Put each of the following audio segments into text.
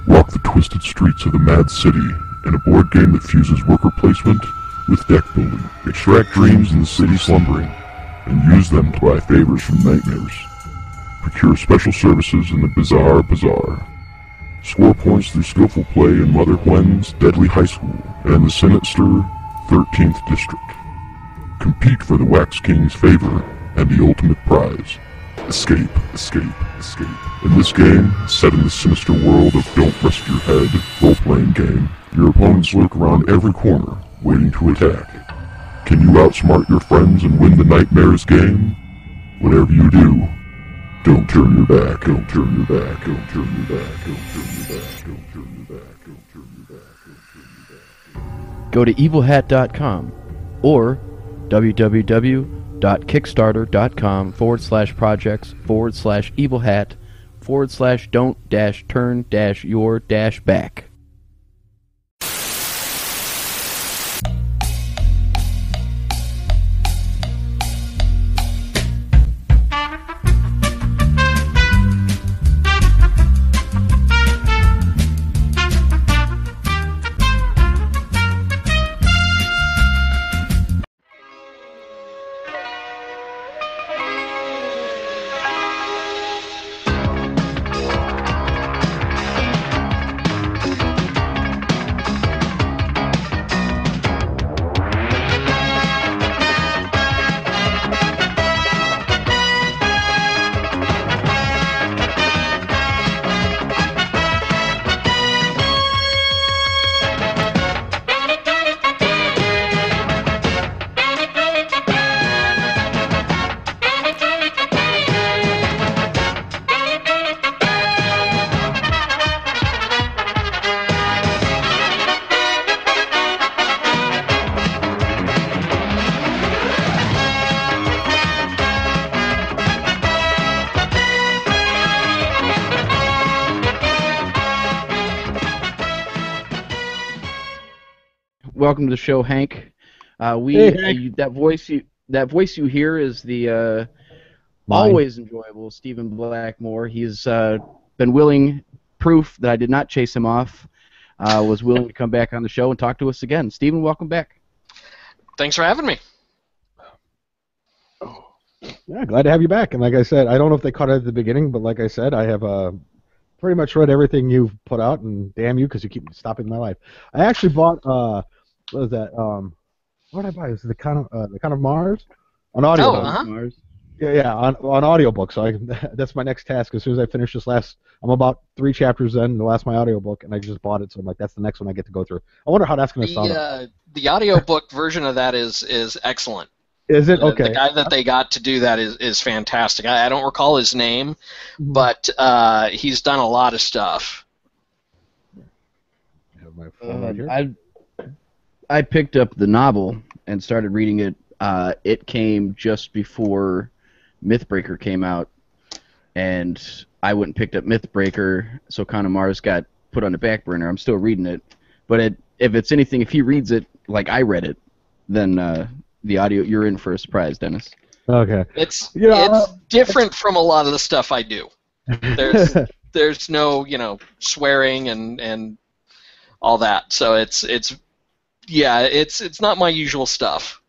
Walk the twisted streets of the Mad City in a board game that fuses worker placement with deck building. Extract dreams in the city slumbering and use them to buy favors from nightmares. Procure special services in the bizarre bazaar. Score points through skillful play in Mother Gwen's Deadly High School and the sinister 13th District. Compete for the Wax King's favor and the ultimate prize. Escape, escape, escape. In this game, set in the sinister world of Don't Rest Your Head role-playing game, your opponents lurk around every corner, waiting to attack. Can you outsmart your friends and win the Nightmares game? Whatever you do, don't turn your back, don't turn your back, don't turn your back, don't turn your back, don't turn your back, don't turn your back, don't turn your back. Go to evilhat.com or www.kickstarter.com/projects/evilhat/don't-turn-your-back. Welcome to the show, Hank. Hey, Hank. That voice you hear is the always enjoyable Stephen Blackmoore. He's been willing, proof that I did not chase him off, was willing to come back on the show and talk to us again. Stephen, welcome back. Thanks for having me. Yeah, glad to have you back. And like I said, I don't know if they caught it at the beginning, but like I said, I have pretty much read everything you've put out, and damn you, because you keep stopping my life. I actually bought what was that? What did I buy? It was the Count of Mars on audio. Mars. Yeah, on audiobook. So that's my next task. As soon as I finish this I'm about 3 chapters in the last my audiobook, and I just bought it. So I'm like, that's the next one I get to go through. I wonder how that's going to sound. The audiobook version of that is excellent. Is it? Okay. The guy that they got to do that is fantastic. I don't recall his name, but he's done a lot of stuff. I have my phone right here. I picked up the novel and started reading it. It came just before Mythbreaker came out, and I went and picked up Mythbreaker, so Count of Mars got put on the back burner. I'm still reading it, but if he reads it like I read it, then the audio, you're in for a surprise, Dennis. Okay. It's different from a lot of the stuff I do. There's no swearing and all that, so it's not my usual stuff.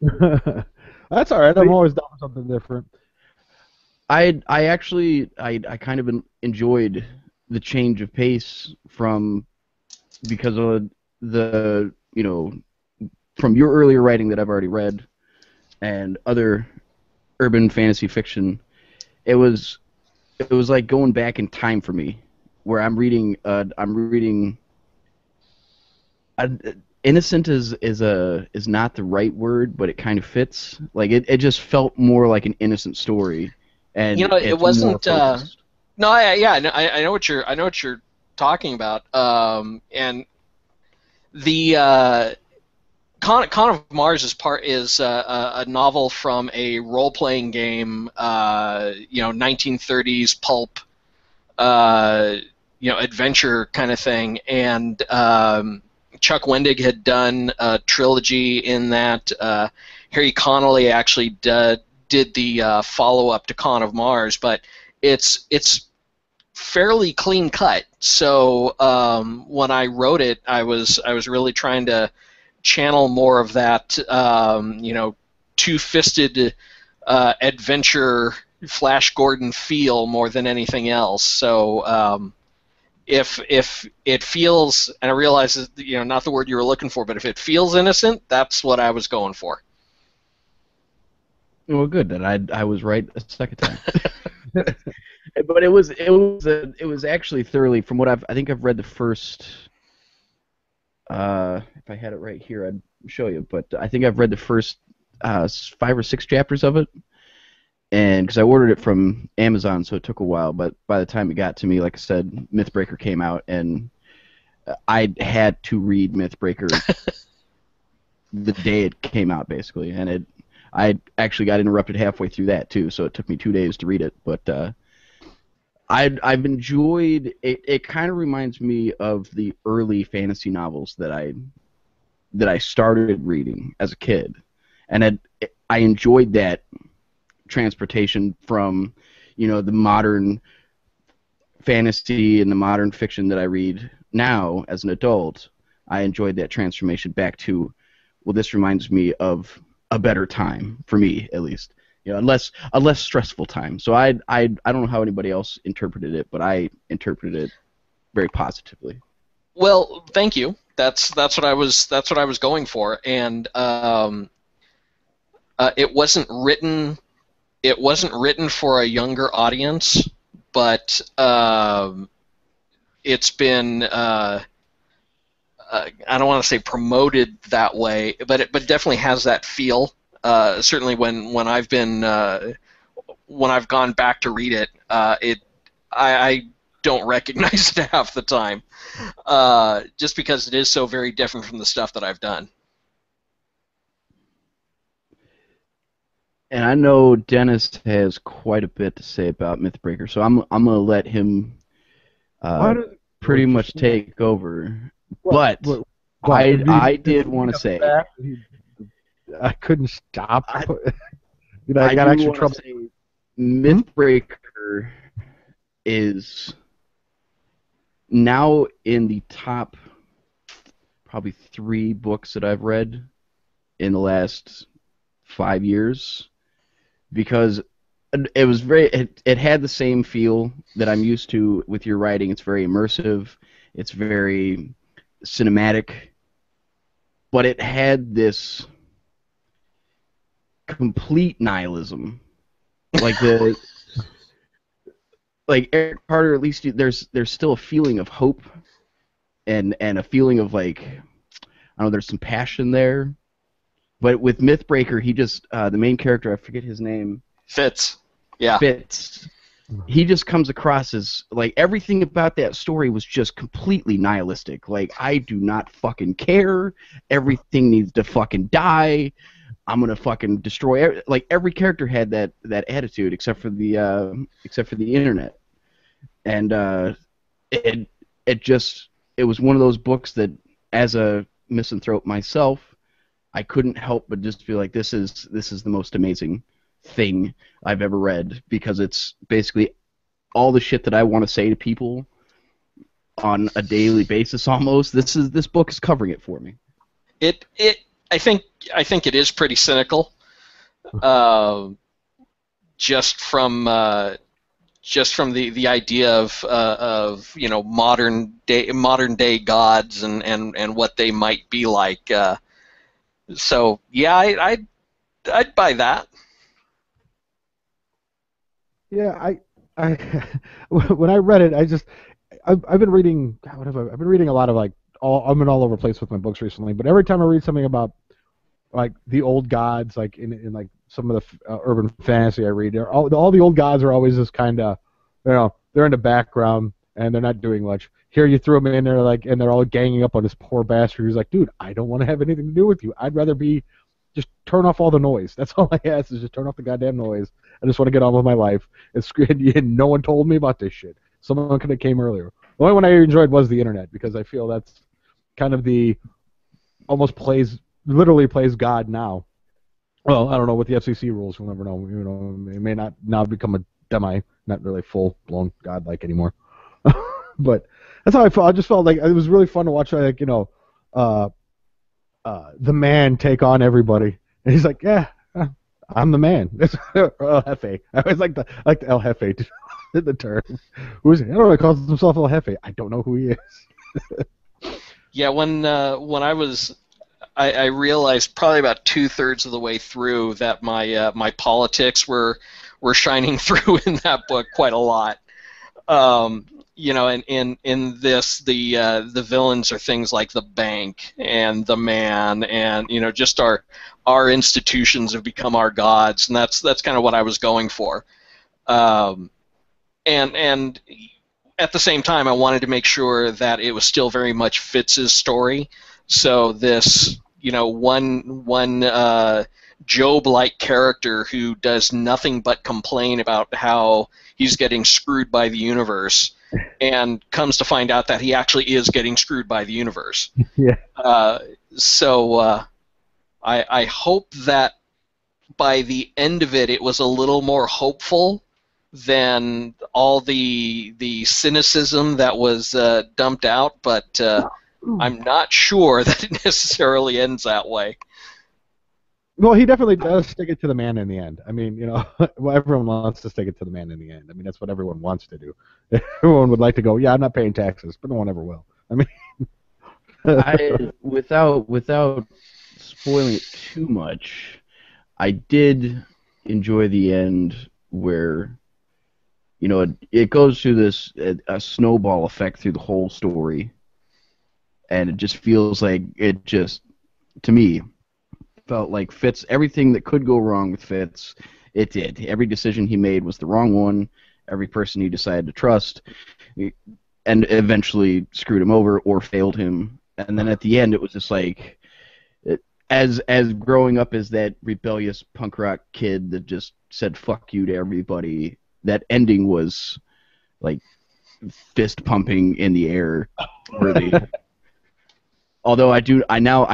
That's all right. I'm always down for something different. I kind of enjoyed the change of pace because of the from your earlier writing that I've already read and other urban fantasy fiction. It was like going back in time for me, where I'm reading innocent is not the right word, but it kind of fits. Like it just felt more like an innocent story, and it wasn't. No, I know what you're talking about. And the Count of Mars is a novel from a role-playing game, 1930s pulp, adventure kind of thing, and Chuck Wendig had done a trilogy in that. Harry Connolly actually did the follow-up to Count of Mars, but it's fairly clean cut. So when I wrote it, I was really trying to channel more of that, two-fisted adventure Flash Gordon feel more than anything else. So if it feels, and I realize that, not the word you were looking for, but if it feels innocent, that's what I was going for. Well, good that I was right a second time. But it was actually thoroughly, from what I think I've read the first. If I had it right here, I'd show you. But I think I've read the first 5 or 6 chapters of it, and because I ordered it from Amazon, so it took a while. But by the time it got to me, like I said, Mythbreaker came out, and I had to read Mythbreaker the day it came out, basically, and I actually got interrupted halfway through that too, so it took me 2 days to read it. But I've enjoyed it. It kind of reminds me of the early fantasy novels that I started reading as a kid, and I enjoyed that transportation from the modern fantasy and the modern fiction that I read now as an adult. I enjoyed that transformation back to, well, this reminds me of a better time, for me at least. A less stressful time. So I don't know how anybody else interpreted it, but I interpreted it very positively. Well, thank you. That's what I was going for, and it wasn't written for a younger audience, but it's been I don't want to say promoted that way, but it definitely has that feel. Certainly when I've gone back to read it, I don't recognize it half the time, just because it is so very different from the stuff that I've done. And I know Dennis has quite a bit to say about Mythbreaker, so I'm gonna let him pretty much take over. But I did want to say, I couldn't stop. I got do extra wanna trouble. say Mythbreaker is now in the top probably 3 books that I've read in the last 5 years, because it was it had the same feel that I'm used to with your writing. It's very immersive, it's very cinematic, but it had this complete nihilism, like Eric Carter. At least there's still a feeling of hope and a feeling of, like, I don't know, there's some passion there. But with Mythbreaker, he just the main character, I forget his name. Fitz. Yeah. Fitz. He just comes across as, like, everything about that story was just completely nihilistic. Like, I do not fucking care. Everything needs to fucking die. I'm gonna fucking destroy. Like, every character had that attitude, except for the internet. And it was one of those books that, as a misanthrope myself, I couldn't help but just feel like this is the most amazing thing I've ever read, because it's basically all the shit that I want to say to people on a daily basis almost. This book is covering it for me. I think it is pretty cynical, just from the idea of modern day gods and what they might be like. So yeah, I'd buy that. Yeah, I when I read it, I've been reading. God, I've been reading a lot of, like, I've been all over the place with my books recently. But every time I read something about, like, the old gods, like in like some of the urban fantasy I read, all the old gods are always this kind of, they're in the background and they're not doing much. Here you threw them in there, like, and they're all ganging up on this poor bastard who's like, dude, I don't want to have anything to do with you. I'd rather just turn off all the noise. That's all I ask, is just turn off the goddamn noise. I just want to get on with my life. And no one told me about this shit. Someone could have came earlier. The only one I enjoyed was the internet, because I feel that's kind of literally plays God now. Well, I don't know what the FCC rules. We'll never know. It may not now become a not really full blown God like anymore. But that's how I felt. I just felt like it was really fun to watch, like, the man take on everybody. And he's like, yeah, I'm the man. Or El Jefe. I always like the El Jefe, the term. I don't know, he calls himself El Jefe. I don't know who he is. Yeah, when I realized probably about 2/3 of the way through that my politics were shining through in that book quite a lot. And in this, the villains are things like the bank and the man, and just our institutions have become our gods, and that's kind of what I was going for. And at the same time, I wanted to make sure that it was still very much Fitz's story. So this, one Job-like character who does nothing but complain about how he's getting screwed by the universe, and comes to find out that he actually is getting screwed by the universe. Yeah. So I hope that by the end of it, it was a little more hopeful than all the cynicism that was dumped out, but I'm not sure that it necessarily ends that way. Well, he definitely does stick it to the man in the end. I mean, well, everyone wants to stick it to the man in the end. I mean, that's what everyone wants to do. Everyone would like to go, yeah, I'm not paying taxes, but no one ever will. I mean, without spoiling it too much, I did enjoy the end where, it goes through this a snowball effect through the whole story, and it just feels like to me, felt like Fitz, everything that could go wrong with Fitz, it did. Every decision he made was the wrong one. Every person he decided to trust, and eventually screwed him over or failed him. And then at the end, it was just like, as growing up as that rebellious punk rock kid that just said "fuck you" to everybody, that ending was like fist pumping in the air worthy. Although I now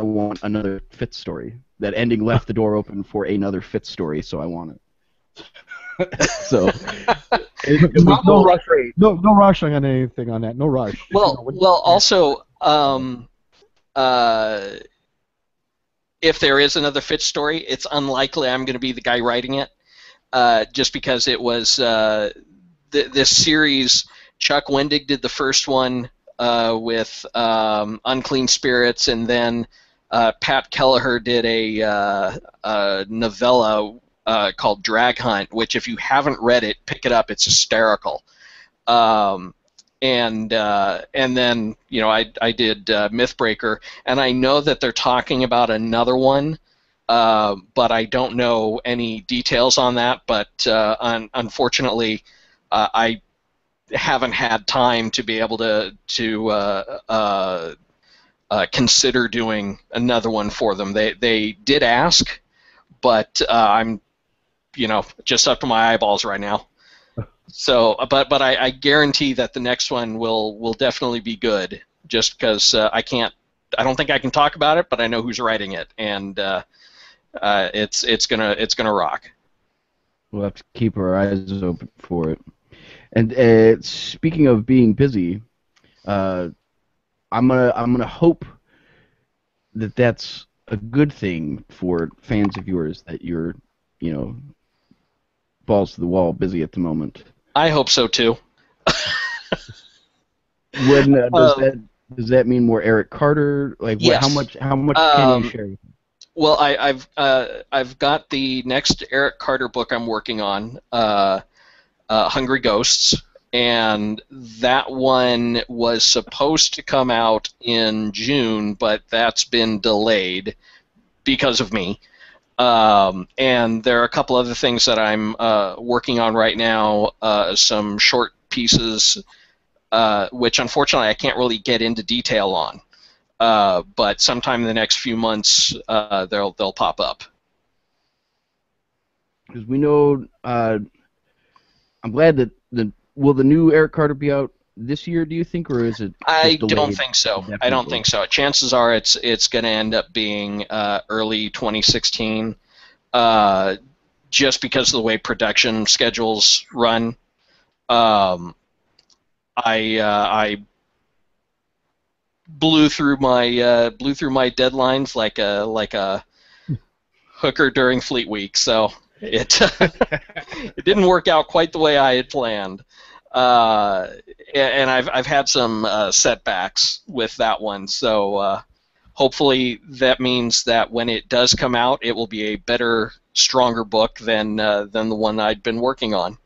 want another Fitz story. That ending left the door open for another Fitz story, so I want it. So no rush. No rushing on anything on that. No rush. Also, if there is another Fitz story, it's unlikely I'm going to be the guy writing it, just because it was this series. Chuck Wendig did the first one with Unclean Spirits, and then Pat Kelleher did a novella called Drag Hunt, which if you haven't read it, pick it up. It's hysterical. And then I did Mythbreaker, and I know that they're talking about another one, but I don't know any details on that. But unfortunately, I haven't had time to be able to consider doing another one for them. They did ask, but I'm just up to my eyeballs right now. So, but I guarantee that the next one will definitely be good. Just because I don't think I can talk about it, but I know who's writing it, and it's gonna rock. We'll have to keep our eyes open for it. And speaking of being busy, I'm gonna hope that that's a good thing for fans of yours, that you're balls to the wall busy at the moment. I hope so too. When does that mean more Eric Carter? Like, yes. How much can you share? Well, I've got the next Eric Carter book I'm working on, Hungry Ghosts, and that one was supposed to come out in June, but that's been delayed because of me. And there are a couple other things that I'm working on right now, some short pieces, which unfortunately I can't really get into detail on. But sometime in the next few months, they'll pop up. Because we know, I'm glad that will the new Eric Carter be out this year? Do you think, or is it? I don't think so. I don't think so. Chances are it's going to end up being early 2016, just because of the way production schedules run. I blew through my deadlines like a hooker during Fleet Week, so it it didn't work out quite the way I had planned. And I've had some setbacks with that one, so hopefully that means that when it does come out, it will be a better, stronger book than the one I'd been working on.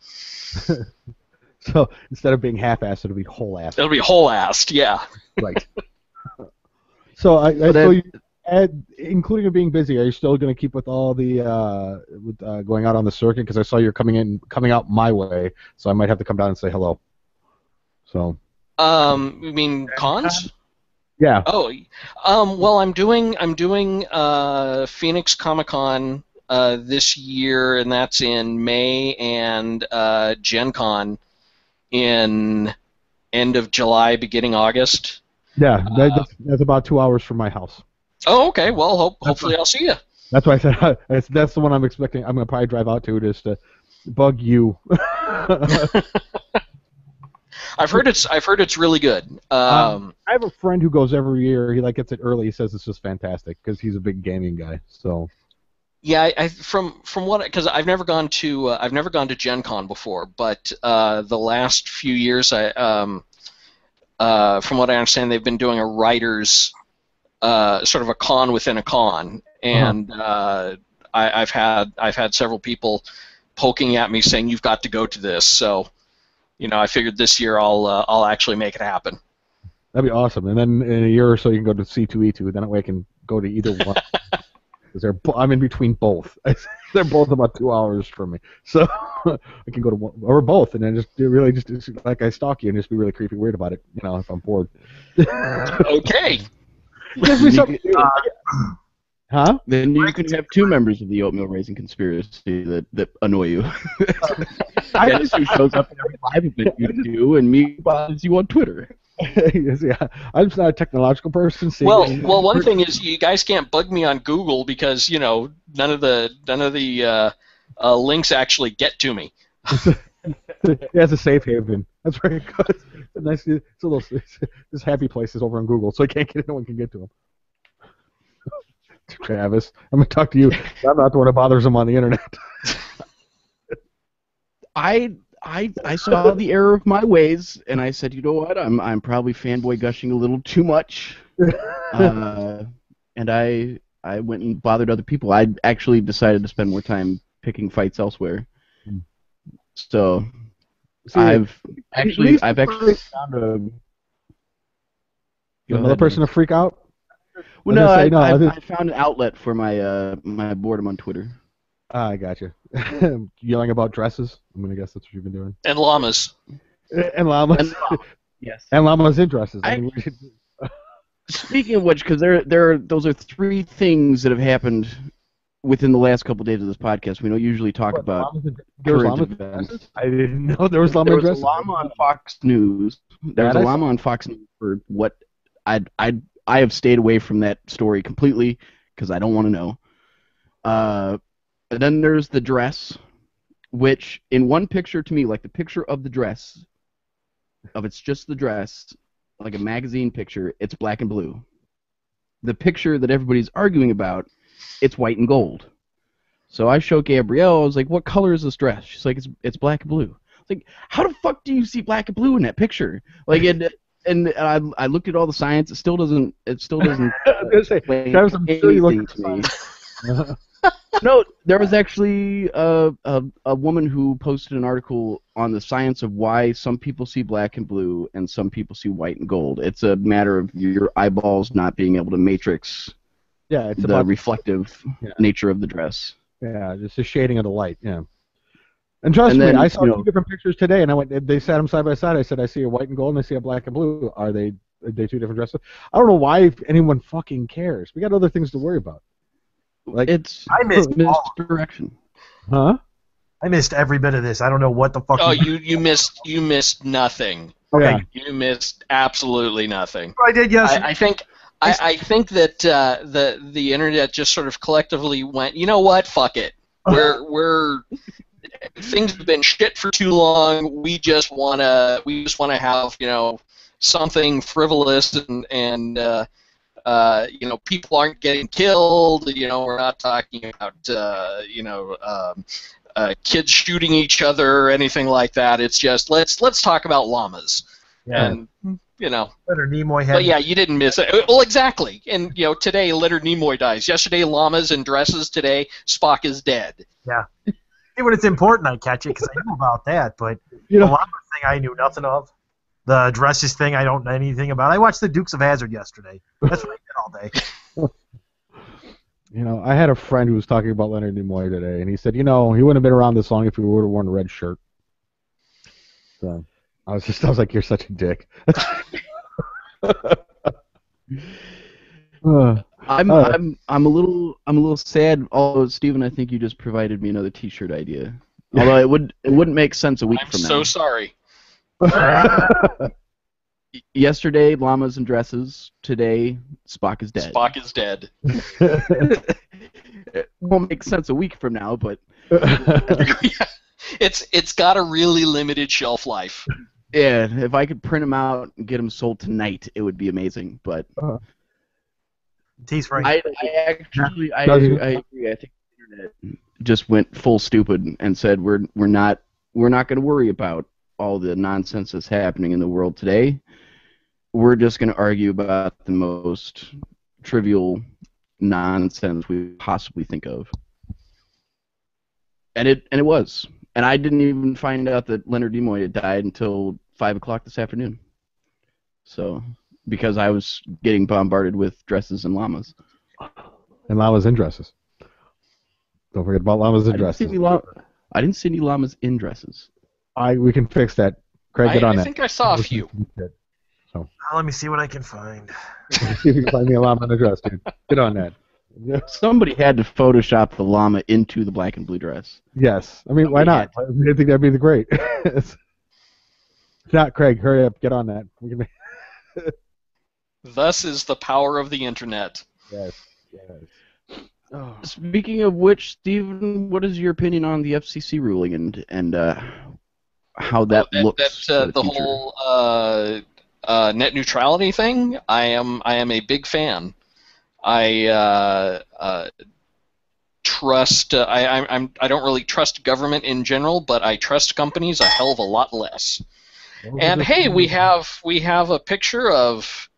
So instead of being half-assed, it'll be whole-assed. It'll be whole-assed, yeah. Right. So including it being busy, are you still going to keep with all the going out on the circuit? Because I saw you're coming out my way, so I might have to come down and say hello. So. You mean cons? Yeah. Oh, well, I'm doing Phoenix Comic-Con this year, and that's in May, and Gen Con in end of July, beginning August. Yeah, that's about 2 hours from my house. Oh, okay. Well, hopefully I'll see you. That's why I said that's the one I'm expecting. I'm gonna probably drive out to just to bug you. I've heard it's really good. I have a friend who goes every year. He gets it early. He says it's just fantastic because he's a big gaming guy. So. Yeah, from what, because I've never gone to Gen Con before, but the last few years, from what I understand, they've been doing a writers sort of a con within a con, and I've had several people poking at me saying you've got to go to this. So, I figured this year I'll actually make it happen. That'd be awesome. And then in a year or so you can go to C2E2. Then that way I can go to either one. Because I'm in between both. They're both about 2 hours from me, so I can go to one or both, and then just like I stalk you and just be really creepy weird about it. If I'm bored. Okay. Gives me something to do. Huh? Then you can have two members of the oatmeal raising conspiracy that annoy you. Dennis, who shows up in every live event you do, and me bothers you on Twitter. Yes, yeah. I'm just not a technological person. Well, one thing is you guys can't bug me on Google because none of the links actually get to me. It has a safe haven. That's very good. It's a little there's happy places over on Google, so I can't get no one can get to them. Travis, I'm gonna talk to you. I'm not the one that bothers them on the internet. I saw the error of my ways, and I said, you know what? I'm probably fanboy gushing a little too much, and I went and bothered other people. I actually decided to spend more time picking fights elsewhere. So I've actually found another person to freak out. Well, no, I found an outlet for my my boredom on Twitter. I got you. Yelling about dresses. I'm gonna guess that's what you've been doing. And llamas. And llamas. Yes. And llamas in dresses. Speaking of which, because those are three things that have happened within the last couple of days of this podcast. We don't usually talk about current events. I didn't know there was llama dresses. There was a llama on Fox News. There was a llama on Fox News for what I have stayed away from that story completely because I don't want to know. And then there's the dress, which in one picture to me, like the picture of the dress, it's just the dress, like a magazine picture, it's black and blue. The picture that everybody's arguing about, it's white and gold. So I showed Gabrielle, I was like, what color is this dress? She's like, it's black and blue. I was like, how the fuck do you see black and blue in that picture? Like, and I looked at all the science, it still doesn't I was gonna say, Travis, I'm sure you looked at me. No, there was actually a woman who posted an article on the science of why some people see black and blue and some people see white and gold. It's a matter of your eyeballs not being able to matrix the reflective nature of the dress. Yeah, just the shading of the light, yeah. And trust me, I saw two different pictures today, and they sat them side by side. I said, I see a white and gold, and I see a black and blue. Are they two different dresses? I don't know why anyone fucking cares. We got other things to worry about. Like I missed misdirection. Huh? I missed every bit of this. I don't know what the fuck. Oh, you missed nothing. Okay. You missed absolutely nothing. I did, yes. I think that the internet just sort of collectively went, you know what? Fuck it. We're things have been shit for too long. We just wanna have something frivolous and people aren't getting killed. We're not talking about kids shooting each other or anything like that. It's just let's talk about llamas. Yeah. And Leonard Nimoy had. but yeah, you didn't miss it. Well, exactly. And today Leonard Nimoy dies. Yesterday, llamas and dresses. Today, Spock is dead. Yeah. When it's important, I catch it because I knew about that. But You the know, llama thing, I knew nothing of. The dresses thing, I don't know anything about. I watched the Dukes of Hazzard yesterday. That's what I did all day. I had a friend who was talking about Leonard Nimoy today, and he said, he wouldn't have been around this long if he would have worn a red shirt. So I was like, you're such a dick. I'm a little sad. Although Stephen, I think you just provided me another T-shirt idea. Although it wouldn't make sense a week I'm from now. so sorry. Yesterday, llamas and dresses. Today, Spock is dead. Spock is dead. It won't make sense a week from now, but It's got a really limited shelf life. yeah, if I could print them out and get them sold tonight, it would be amazing. But Tease Frank. I agree. I think the internet just went full stupid and said we're not going to worry about all the nonsense that's happening in the world today. We're just going to argue about the most trivial nonsense we possibly think of. And it was. And I didn't even find out that Leonard Nimoy had died until 5 o'clock this afternoon. So, because I was getting bombarded with dresses and llamas. And llamas in dresses. Don't forget about llamas in I dresses. I didn't see any llamas in dresses. We can fix that. Craig, get on I that. think I saw a few. Let me see what I can find. See if you can find me a llama in a dress, dude. Get on that. Somebody had to Photoshop the llama into the black and blue dress. Yes. I mean, why not? I think that'd be the great. If not, Craig, hurry up. Get on that. We can make... Thus is the power of the internet. Yes. Speaking of which, Stephen, what is your opinion on the FCC ruling and how that looks? For the future? Whole net neutrality thing. I am a big fan. I trust. I don't really trust government in general, but I trust companies a hell of a lot less. And hey, we have a picture of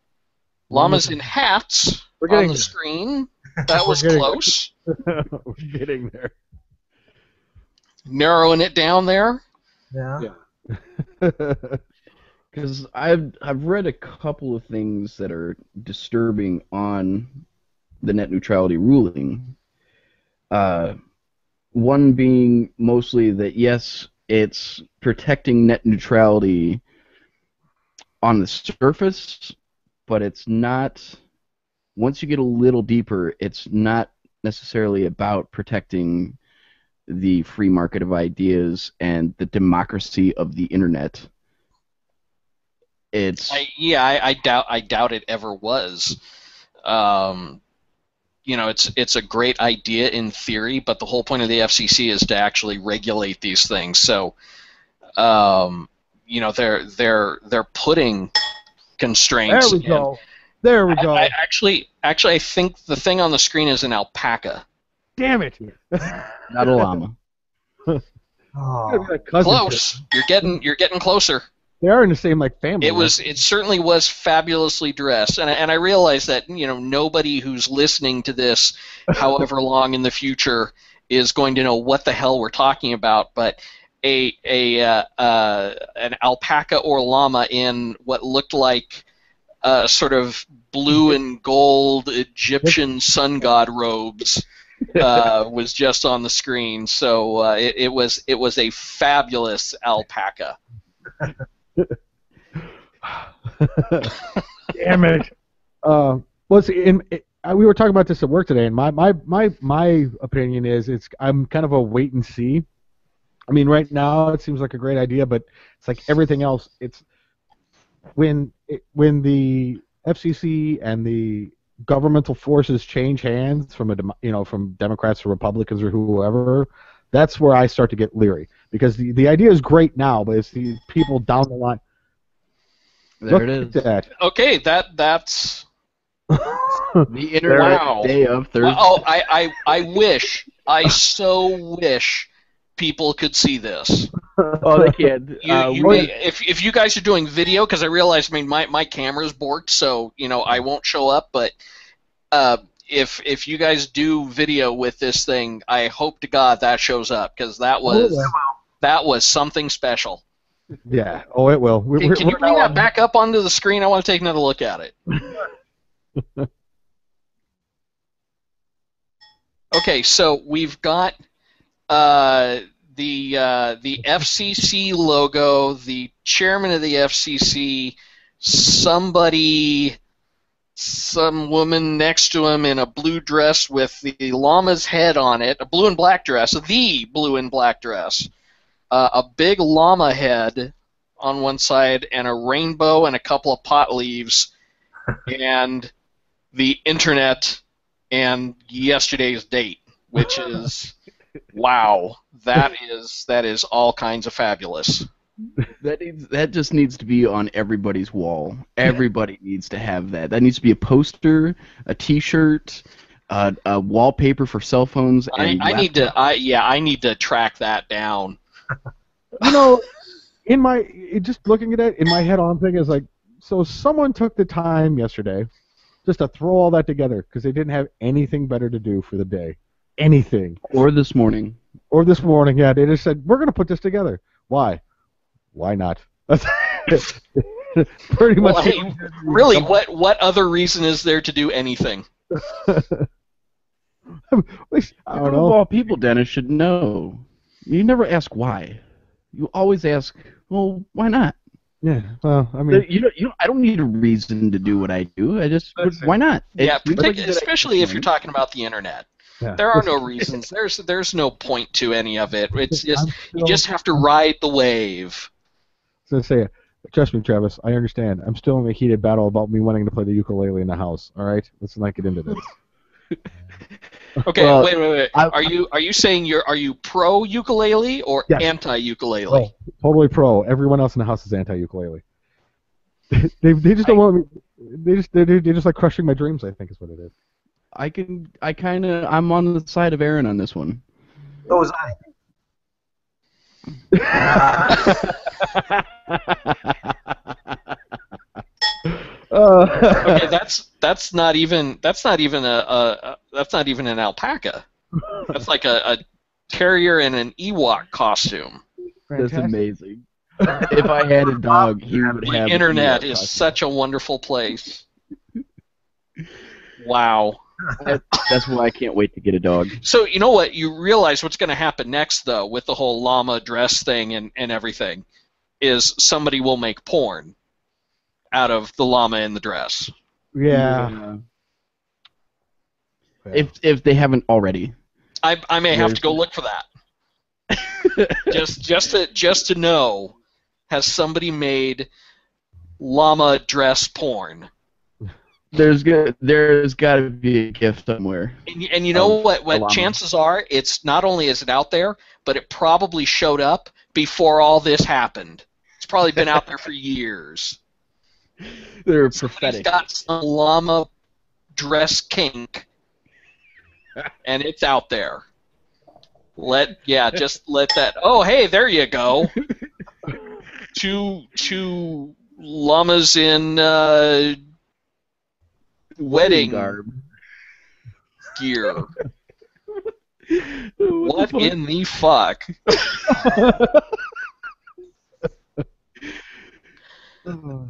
llamas in hats on the screen. That was close. We're getting there. Narrowing it down there. Yeah. Because I've read a couple of things that are disturbing on the net neutrality ruling. One being mostly that yes, it's protecting net neutrality on the surface, but it's not. Once you get a little deeper, it's not necessarily about protecting the free market of ideas and the democracy of the internet. I doubt it ever was. It's a great idea in theory, but the whole point of the FCC is to actually regulate these things. So, they're putting constraints. There we go. There we go. I think the thing on the screen is an alpaca. Damn it! Not a llama. Oh. Close. You're getting closer. They are in the same family. It certainly was fabulously dressed, and I realize that nobody who's listening to this, however long in the future, is going to know what the hell we're talking about. But an alpaca or llama in what looked like sort of blue and gold Egyptian sun god robes was just on the screen. So it was a fabulous alpaca. Damn it! We were talking about this at work today, and my opinion is I'm kind of a wait and see. I mean, right now it seems like a great idea, but it's like everything else. It's when the FCC and the governmental forces change hands from from Democrats to Republicans or whoever, That's where I start to get leery because the idea is great now, but it's the people down the line. There it Look is. at that. Okay, that's The internet Wow. day of Thursday. oh, I so wish people could see this. Oh, they can. If you guys are doing video, because I realize, I mean, my camera's borked, so I won't show up. But if you guys do video with this thing, I hope to God that shows up, because that was something special. Yeah. Oh, it will. Can you bring that back up onto the screen? I want to take another look at it. Okay, so we've got the FCC logo, the chairman of the FCC, some woman next to him in a blue dress with the llama's head on it, a blue and black dress, the blue and black dress, a big llama head on one side, and a rainbow and a couple of pot leaves, and the internet and yesterday's date, which is wow. That is all kinds of fabulous. That just needs to be on everybody's wall. Everybody needs to have that. That needs to be a poster, a T-shirt, a wallpaper for cell phones. And I need to track that down. Just looking at it in my head, all I'm thinking is like, so someone took the time yesterday just to throw all that together because they didn't have anything better to do for the day. Anything. Or this morning. Yeah. They just said, we're going to put this together. Why? Why not? That's pretty much. Well, hey, really, what other reason is there to do anything? I don't know. Of all people, Dennis should know. You never ask why. You always ask, well, why not? Yeah. Well, I mean, I don't need a reason to do what I do. I just, why not? Yeah, especially if you're talking about the internet. Yeah. There are no reasons. There's no point to any of it. It's just you just have to ride the wave. So say, trust me, Travis. I understand. I'm still in a heated battle about me wanting to play the ukulele in the house. All right, let's not get into this. Okay, well, wait. Are you saying are you pro ukulele or anti ukulele? Oh, totally pro. Everyone else in the house is anti ukulele. they just don't want me. They're just like crushing my dreams. I think is what it is. I'm on the side of Aaron on this one. So was I. Okay, that's not even an alpaca. That's like a terrier in an Ewok costume. That's amazing. If I had a dog, he would have. The internet is such a wonderful place. Wow. That's why I can't wait to get a dog. So you know what? You realize what's going to happen next, though, with the whole llama dress thing and everything, is somebody will make porn out of the llama in the dress. Yeah. If they haven't already. I may have to go look for that. just to know, has somebody made llama dress porn? There's got to be a gift somewhere. And you know what chances are, it's not only is it out there, but it probably showed up before all this happened. It's probably been out there for years. They're Somebody's prophetic. got some llama dress kink, and it's out there. Just let that. Oh, hey, there you go. Two llamas in wedding garb gear. What in the fuck? Well,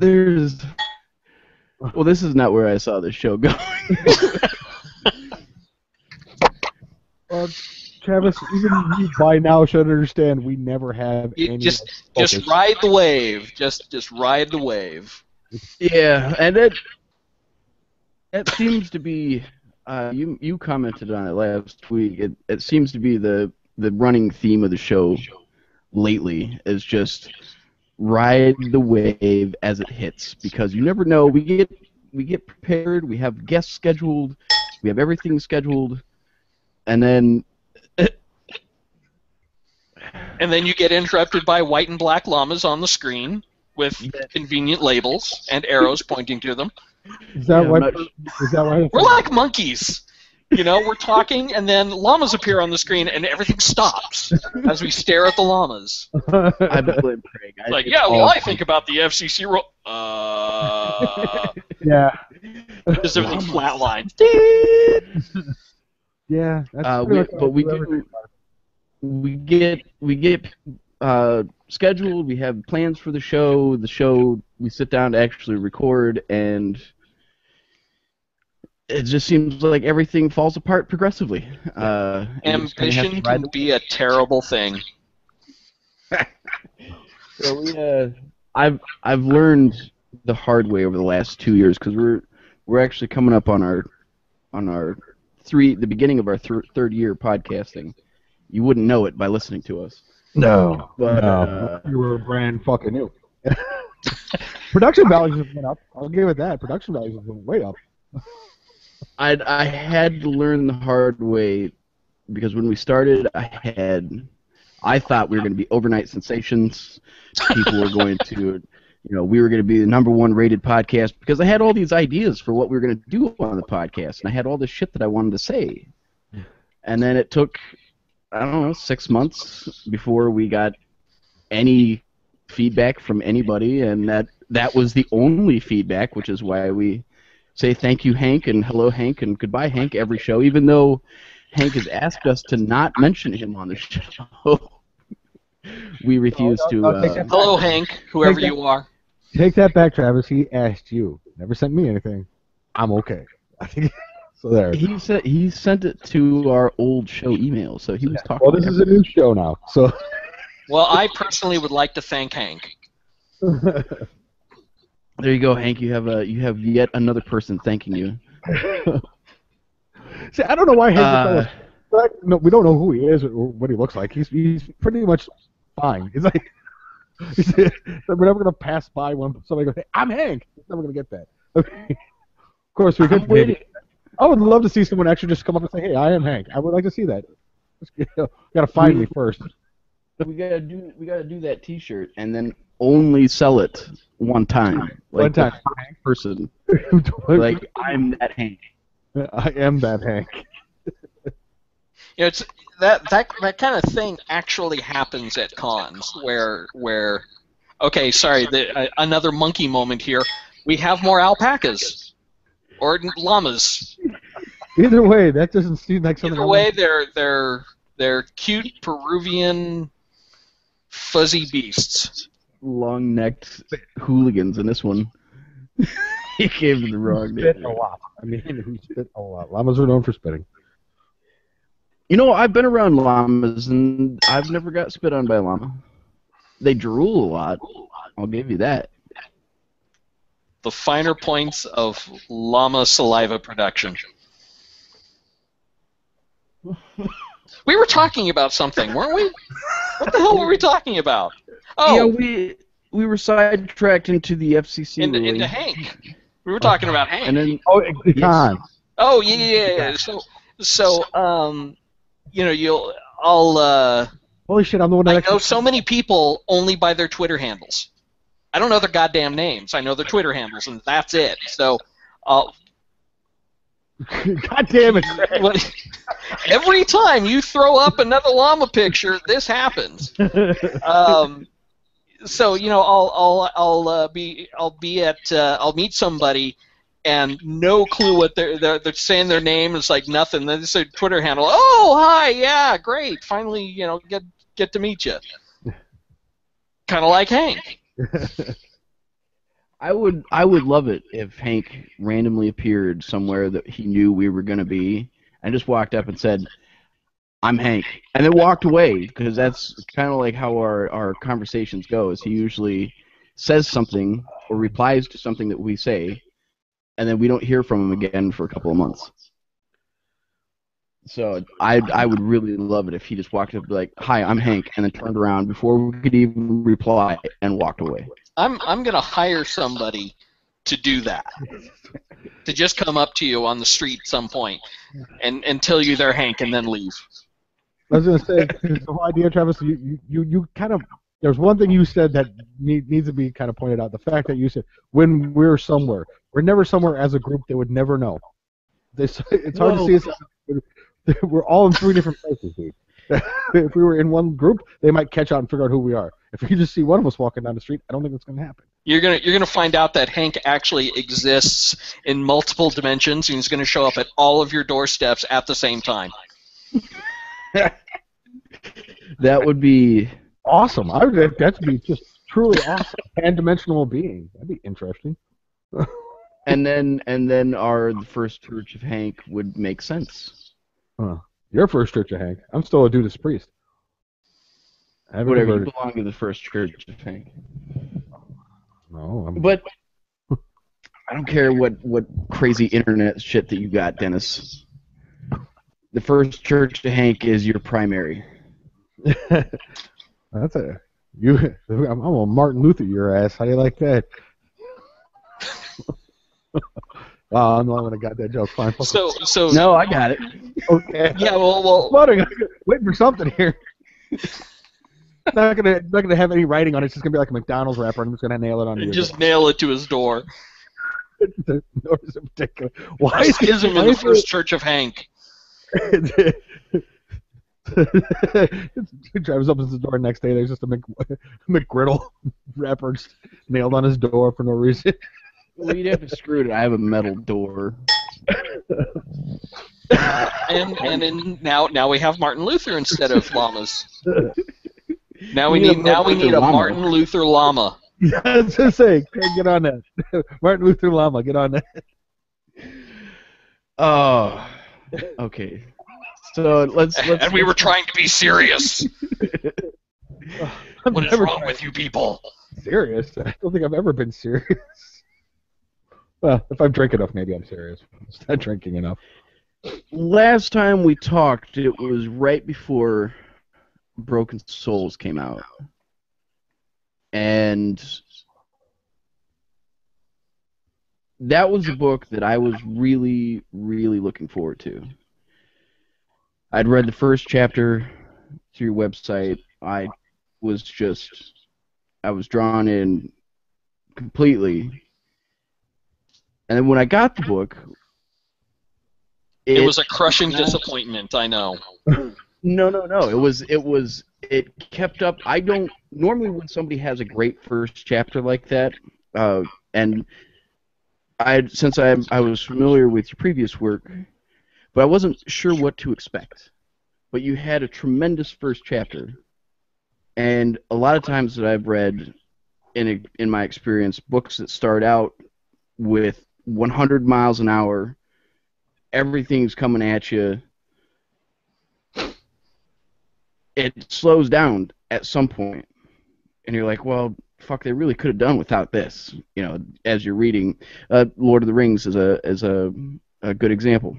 this is not where I saw the show going. Travis, even you by now should understand we never have any. Just ride the wave. Just ride the wave. Yeah, and that seems to be. You commented on it last week. It seems to be the running theme of the show lately is just ride the wave as it hits, because you never know. We get prepared. We have guests scheduled. We have everything scheduled, and then And then you get interrupted by white and black llamas on the screen with convenient labels and arrows pointing to them. Is that why? We're like monkeys. You know, we're talking, and then llamas appear on the screen, and everything stops as we stare at the llamas. I blame Craig. Like, yeah, well, I think about the FCC rule. Yeah. Just everything flatlined. Yeah. That's we get scheduled. We have plans for the show. The show we sit down to actually record, and it just seems like everything falls apart progressively. Ambition can be a terrible thing. So I've learned the hard way over the last 2 years, because we're actually coming up on the beginning of our third year podcasting. You wouldn't know it by listening to us. No. But no. You were brand fucking new. Production values have went up. I'll give it that. Production values have went way up. I had to learn the hard way, because when we started, I thought we were going to be overnight sensations. People were going to, we were going to be the #1 rated podcast, because I had all these ideas for what we were going to do on the podcast, and I had all this shit that I wanted to say. And then it took, I don't know, 6 months before we got any feedback from anybody, and that was the only feedback, which is why we say thank you, Hank, and hello, Hank, and goodbye, Hank, every show, even though Hank has asked us to not mention him on the show. We refuse to. Hello, Hank, whoever you are. Take that back, Travis. He asked you. Never sent me anything. I'm okay. So there. He sent it to our old show email, so he was talking. Well, this is a new show now, so. Well, I personally would like to thank Hank. There you go, Hank. You have yet another person thanking you. See, I don't know why Hank. No, we don't know who he is or what he looks like. He's pretty much fine. He's like, we're never gonna pass by when somebody goes, "Hey, I'm Hank." He's never gonna get that. Okay. Of course, we could. I would love to see someone actually just come up and say, "Hey, I am Hank." I would like to see that. Gotta find me first. We gotta do that T-shirt and then only sell it one time. Like one time, person. Like, I'm that Hank. I am that Hank. It's that kind of thing actually happens at cons where okay, sorry, another monkey moment here. We have more alpacas or llamas. Either way, that doesn't seem like something. Either way, they're cute Peruvian fuzzy beasts. Long-necked hooligans in this one. He gave them the wrong name. Spit a lot. I mean, he spit a lot. Llamas are known for spitting. I've been around llamas, and I've never got spit on by a llama. They drool a lot. I'll give you that. The finer points of llama saliva production. We were talking about something, weren't we? What the hell were we talking about? Oh, yeah, we were sidetracked into the FCC into Hank. We were talking about Hank. And then Con. Oh yeah. So I'll. Holy shit! I'm the one. I know so many people only by their Twitter handles. I don't know their goddamn names. I know their Twitter handles, and that's it. So, God damn it! Every time you throw up another llama picture, this happens. So I'll meet somebody and no clue what they're saying their name is like nothing. Then they say Twitter handle. Oh hi, yeah, great. Finally, get to meet you. Kind of like Hank. I would love it if Hank randomly appeared somewhere that he knew we were going to be and just walked up and said, "I'm Hank," and then walked away, because that's kind of like how our conversations go. Is he usually says something or replies to something that we say, and then we don't hear from him again for a couple of months. So I would really love it if he just walked up and be like, "Hi, I'm Hank," and then turned around before we could even reply and walked away. I'm gonna hire somebody to do that. To just come up to you on the street at some point and tell you they're Hank and then leave. I was going to say, the whole idea, Travis, you kind of, there's one thing you said that needs to be kind of pointed out. The fact that you said, when we're somewhere, we're never somewhere as a group, they would never know. It's hard to see us. We're all in 3 different places, dude. If we were in one group, they might catch out and figure out who we are. If you just see one of us walking down the street, I don't think that's going to happen. You're gonna find out that Hank actually exists in multiple dimensions, and he's gonna show up at all of your doorsteps at the same time. That would be awesome. That'd be just truly awesome. Pan-dimensional being. That'd be interesting. and then the first Church of Hank would make sense. Your first Church of Hank. I'm still a Judas priest. Whatever, you belong to the first Church of Hank. No, but I don't care what crazy internet shit that you got, Dennis. The first Church of Hank is your primary. I'm a Martin Luther your ass. How do you like that? Wow, I'm the only one that got that joke. Fine. So no, I got it. Okay. Yeah, well, waiting for something here. Not gonna have any writing on it. It's just gonna be like a McDonald's wrapper. I'm just gonna nail it on you. Just nail it to his door. The door is in particular. Why is him in the first Church of Hank? Travis opens the door next day. There's just a McGriddle wrapper just nailed on his door for no reason. Well, you'd have to screw it. I have a metal door. Now we have Martin Luther instead of llamas. Now we need a Martin Luther llama. Yeah, I was gonna say, get on that. Martin Luther llama, get on that. Oh, okay. So let's. And we were trying to be serious. What is wrong with you people? Serious? I don't think I've ever been serious. Well, if I drink enough, maybe I'm serious. I'm not drinking enough. Last time we talked, it was right before Broken Souls came out. And that was a book that I was really, really looking forward to. I'd read the first chapter through your website. I was drawn in completely. And then when I got the book, it was a crushing disappointment. I know. No. It kept up. I don't normally when somebody has a great first chapter like that, and I was familiar with your previous work, but I wasn't sure what to expect. But you had a tremendous first chapter, and a lot of times that I've read, in my experience, books that start out with 100 miles an hour, everything's coming at you. It slows down at some point, and you're like, well, fuck, they really could have done without this. You know, as you're reading, Lord of the Rings is a good example.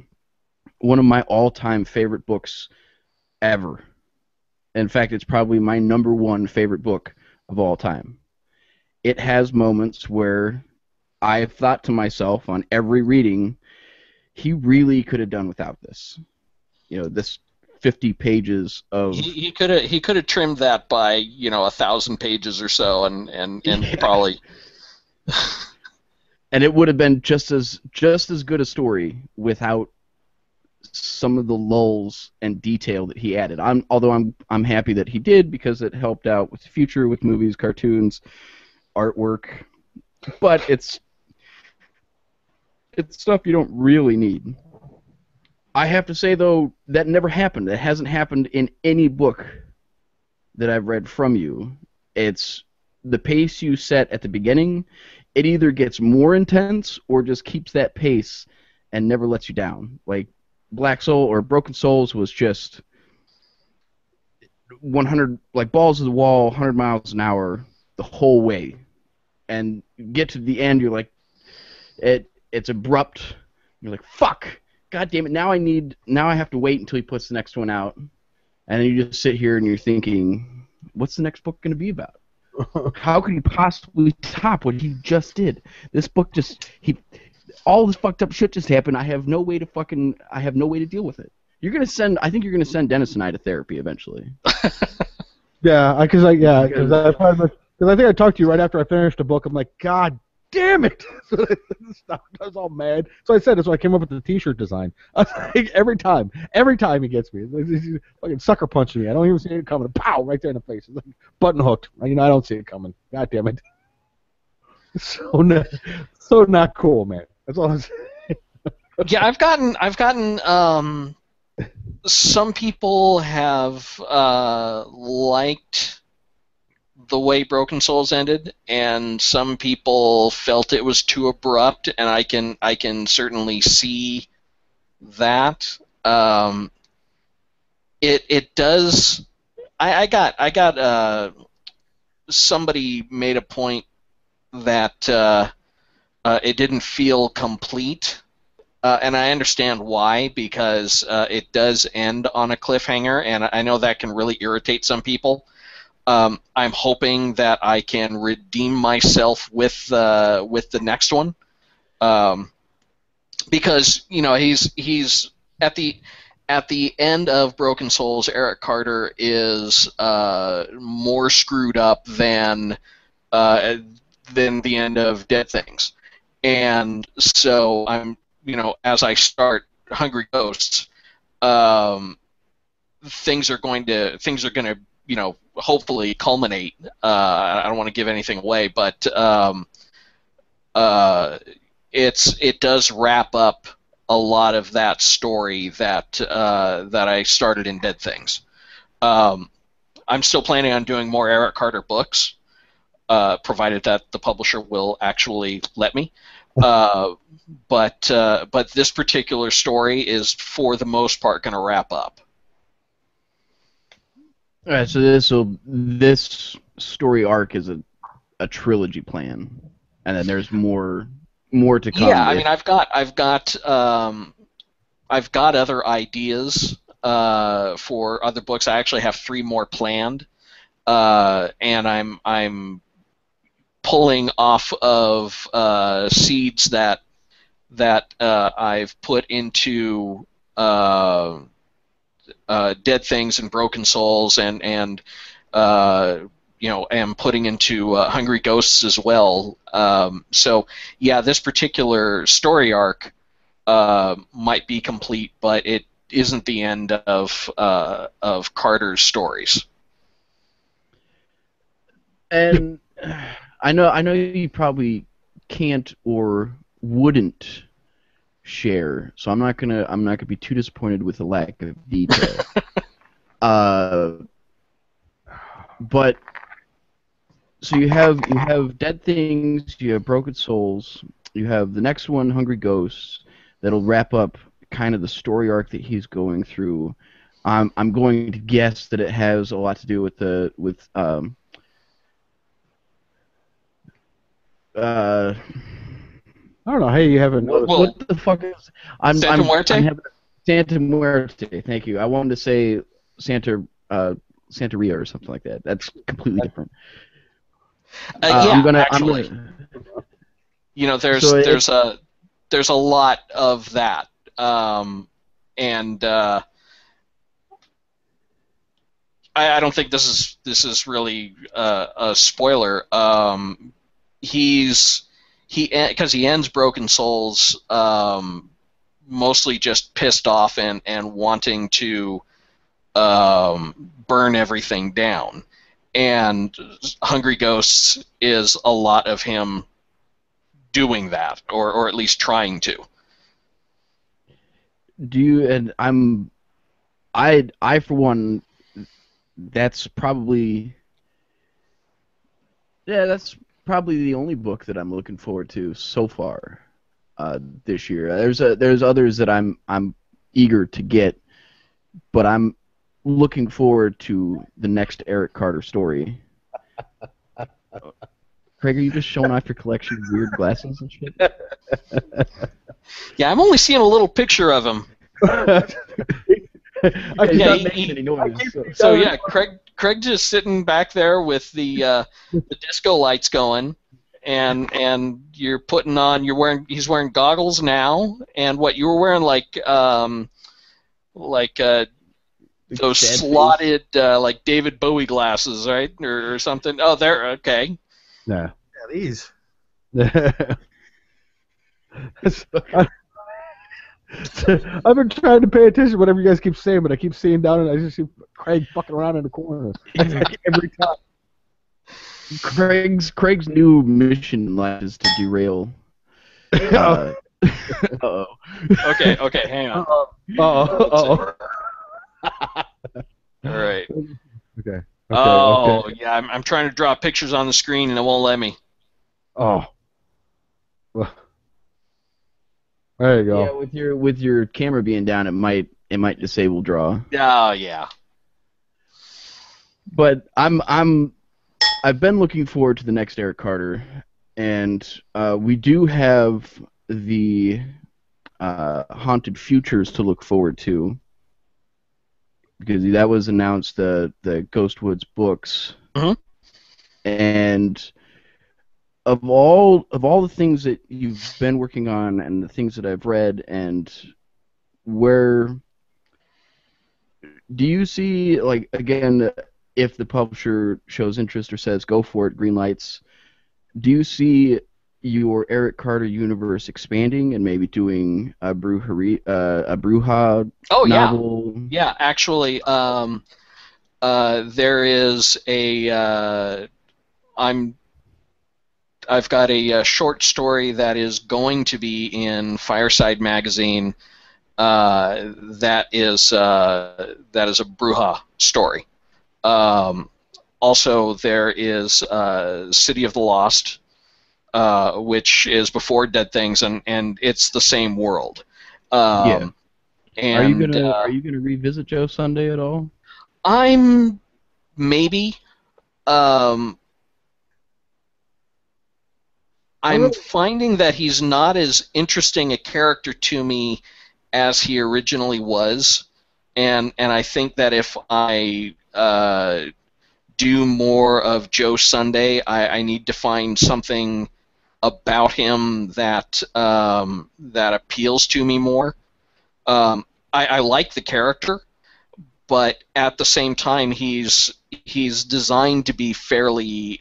One of my all-time favorite books ever. In fact, it's probably my #1 favorite book of all time. It has moments where I've thought to myself on every reading, he really could have done without this. You know, this 50 pages of... He could have trimmed that by 1,000 pages or so, and probably... And it would have been just as good a story without some of the lulls and detail that he added. Although I'm happy that he did, because it helped out with the future, with movies, cartoons, artwork. But it's stuff you don't really need. I have to say, though, that never happened. It hasn't happened in any book that I've read from you. It's the pace you set at the beginning. It either gets more intense or just keeps that pace and never lets you down. Like Black Soul or Broken Souls was just 100, like balls to the wall, 100 miles an hour the whole way. And you get to the end, you're like, it's abrupt. You're like, fuck. God damn it! Now I have to wait until he puts the next one out, and then you just sit here and you're thinking, what's the next book going to be about? How could he possibly top what he just did? This book all this fucked up shit just happened. I have no way to deal with it. You're gonna send. I think you're gonna send Dennis and I to therapy eventually. Yeah, because I think I talked to you right after I finished the book. I'm like, God damn it! I was all mad. So I said, so I came up with the T-shirt design. I was like, every time he gets me, he's fucking sucker punching me. I don't even see it coming. Pow! Right there in the face. It's like button hooked. I don't see it coming. God damn it! So not cool, man. That's all I'm saying. Yeah, I've gotten some people have liked the way Broken Souls ended, and some people felt it was too abrupt, and I can certainly see that. It does. I got somebody made a point that it didn't feel complete. And I understand why, because it does end on a cliffhanger, and I know that can really irritate some people. I'm hoping that I can redeem myself with the next one, because he's at the end of Broken Souls. Eric Carter is more screwed up than the end of Dead Things, and so as I start Hungry Ghosts, things are going to hopefully culminate. I don't want to give anything away, but it does wrap up a lot of that story that I started in Dead Things. I'm still planning on doing more Eric Carter books, provided that the publisher will actually let me. But this particular story is, for the most part, going to wrap up. All right, so this story arc is a trilogy plan, and then there's more to come. Yeah, I mean, I've got other ideas for other books. I actually have 3 more planned, and I'm pulling off of seeds that I've put into Dead Things and Broken Souls, and am putting into Hungry Ghosts as well. So yeah, this particular story arc might be complete, but it isn't the end of Carter's stories. And I know you probably can't or wouldn't share, so I'm not gonna be too disappointed with the lack of detail. But so you have Dead Things, you have Broken Souls, you have the next one, Hungry Ghosts, that'll wrap up kind of the story arc that he's going through. I'm going to guess that it has a lot to do with I don't know. Hey, you haven't noticed. What the fuck is Santa Muerte? Santa Muerte. Thank you. I wanted to say Santeria or something like that. That's completely different. Actually, there's a lot of that, and I don't think this is really a spoiler. Because he ends Broken Souls mostly just pissed off and wanting to burn everything down. And Hungry Ghosts is a lot of him doing that, or at least trying to. I for one, that's probably the only book that I'm looking forward to so far this year. There's others that I'm eager to get, but I'm looking forward to the next Eric Carter story. Craig, are you just showing off your collection of weird glasses and shit? Yeah, I'm only seeing a little picture of him. So yeah, Craig just sitting back there with the disco lights going, and you're putting on. He's wearing goggles now, and what you were wearing, like like those Sad face. slotted like David Bowie glasses, right, or something. Oh, they're okay. Yeah. Yeah, these. I've been trying to pay attention to whatever you guys keep saying, but I keep seeing down and I just see Craig fucking around in the corner. Every time. Craig's new mission in life is to derail. Uh-oh. Okay, hang on. Uh-oh. All right. Okay. Oh, Okay. yeah, I'm trying to draw pictures on the screen and it won't let me. Oh. Well, there you go. Yeah, with your camera being down, it might disable draw. Oh, yeah. But I've been looking forward to the next Eric Carter, and we do have the Haunted Futures to look forward to, because that was announced, the Ghostwoods books. Mhm. And of all the things that you've been working on and the things that I've read, and where do you see, like, again, if the publisher shows interest or says go for it, green lights, do you see your Eric Carter universe expanding and maybe doing a Bruja Oh, yeah. novel? Yeah, actually, there is a I've got a short story that is going to be in Fireside magazine. That is a Bruja story. Also, there is City of the Lost, which is before Dead Things, and it's the same world. Yeah. And Are you gonna revisit Joe Sunday at all? I'm maybe. I'm finding that he's not as interesting a character to me as he originally was, and I think that if I do more of Joe Sunday, I need to find something about him that that appeals to me more. I like the character, but at the same time, he's designed to be fairly.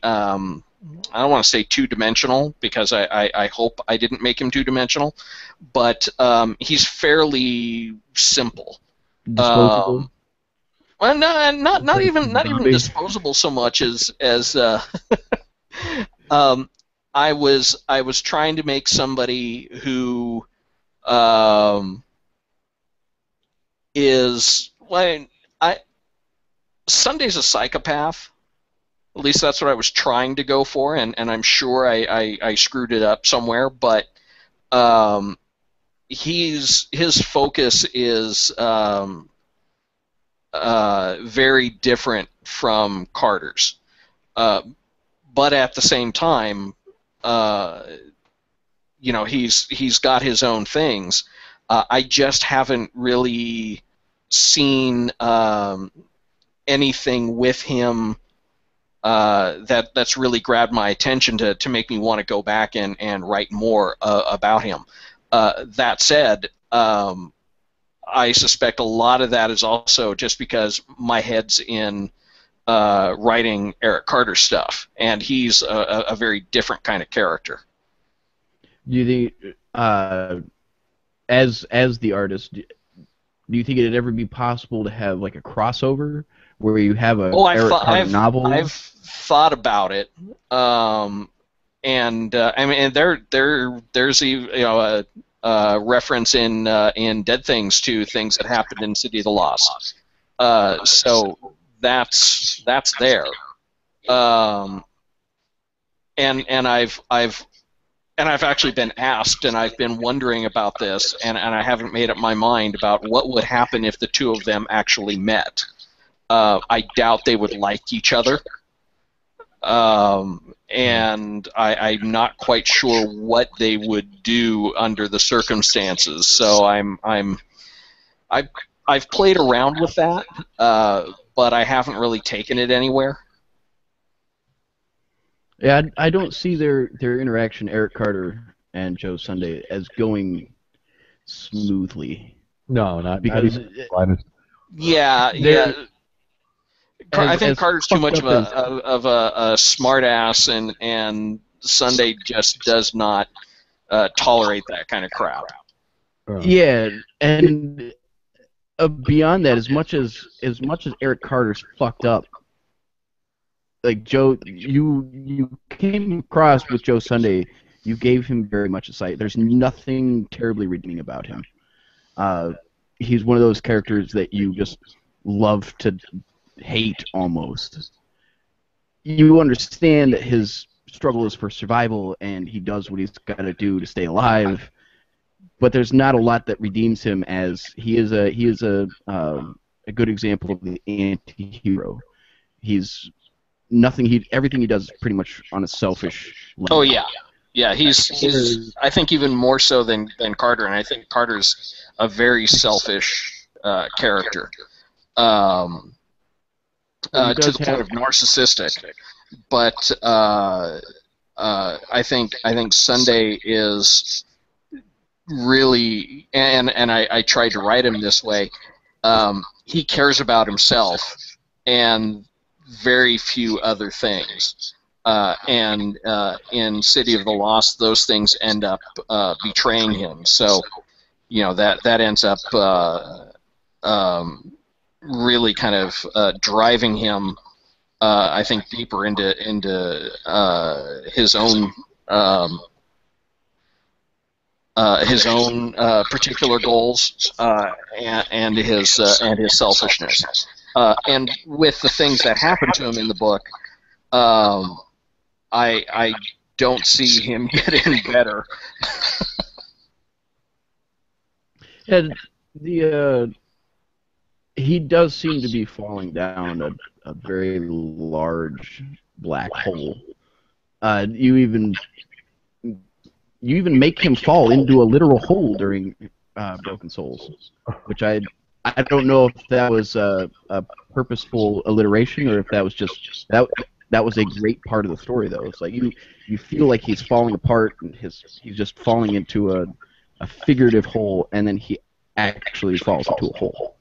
I don't want to say two-dimensional, because I hope I didn't make him two-dimensional, but he's fairly simple. Disposable. Well, no, not even disposable so much as I was trying to make somebody who is, well, Sunday's a psychopath. At least that's what I was trying to go for, and I'm sure I screwed it up somewhere. But his focus is very different from Carter's. But at the same time, he's got his own things. I just haven't really seen anything with him that's really grabbed my attention to make me want to go back and write more about him. That said, I suspect a lot of that is also just because my head's in writing Eric Carter stuff, and he's a very different kind of character. Do you think, as the artist, do you think it'd ever be possible to have like a crossover where you have a Eric Carter novel? I've thought about it, and I mean, there's a reference in Dead Things to things that happened in City of the Lost. So that's there. And I've actually been asked, and I've been wondering about this, and I haven't made up my mind about what would happen if the two of them actually met. I doubt they would like each other, and I'm not quite sure what they would do under the circumstances. So I've played around with that, but I haven't really taken it anywhere. Yeah, I don't see their interaction, Eric Carter and Joe Sunday, as going smoothly. No, not because even the slightest. Yeah, There- yeah. I think as Carter's too fucked much of up a smart ass, and Sunday just does not tolerate that kind of crap. Yeah, and beyond that, as much as Eric Carter's fucked up, like Joe, you came across with Joe Sunday, you gave him very much a sight. There's nothing terribly redeeming about him. He's one of those characters that you just love to hate almost. You understand that his struggle is for survival, and he does what he's got to do to stay alive. But there's not a lot that redeems him, as he is a good example of the anti-hero. He's everything he does is pretty much on a selfish level. Oh yeah, yeah. He's I think even more so than Carter, and I think Carter's a very selfish character, to the point of narcissistic. But I think Sunday is really, and I tried to write him this way. He cares about himself and very few other things. And in City of the Lost, those things end up betraying him. So, that ends up really kind of driving him, I think, deeper into his own particular goals and his selfishness. And with the things that happen to him in the book, I don't see him getting better. And he does seem to be falling down a very large black hole. You even make him fall into a literal hole during Broken Souls, which I don't know if that was a purposeful alliteration or if that was just that was a great part of the story, though. It's like you feel like he's falling apart and he's just falling into a figurative hole, and then he actually falls into a hole.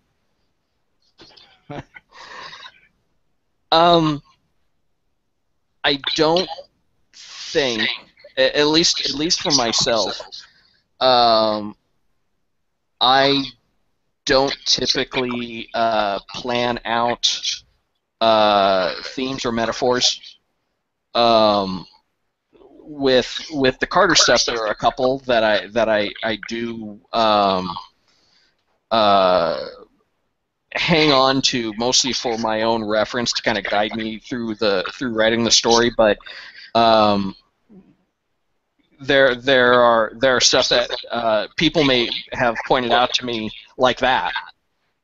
I don't think, at least for myself, I don't typically plan out themes or metaphors. With the Carter stuff, there are a couple that I do hang on to, mostly for my own reference, to kind of guide me through writing the story. But there are stuff that people may have pointed out to me like that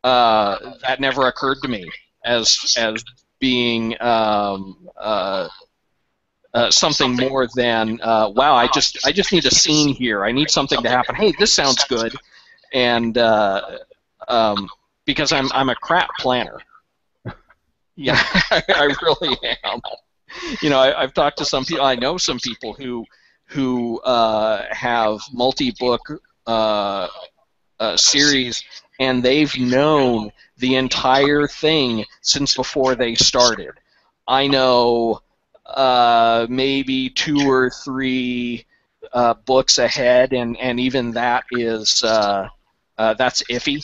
that never occurred to me as being something more than wow, I just need a scene here. I need something to happen. Hey, this sounds good, and because I'm a crap planner. Yeah, I really am. I've talked to some people. I know some people who have multi-book series, and they've known the entire thing since before they started. I know maybe 2 or 3 books ahead, and even that is that's iffy.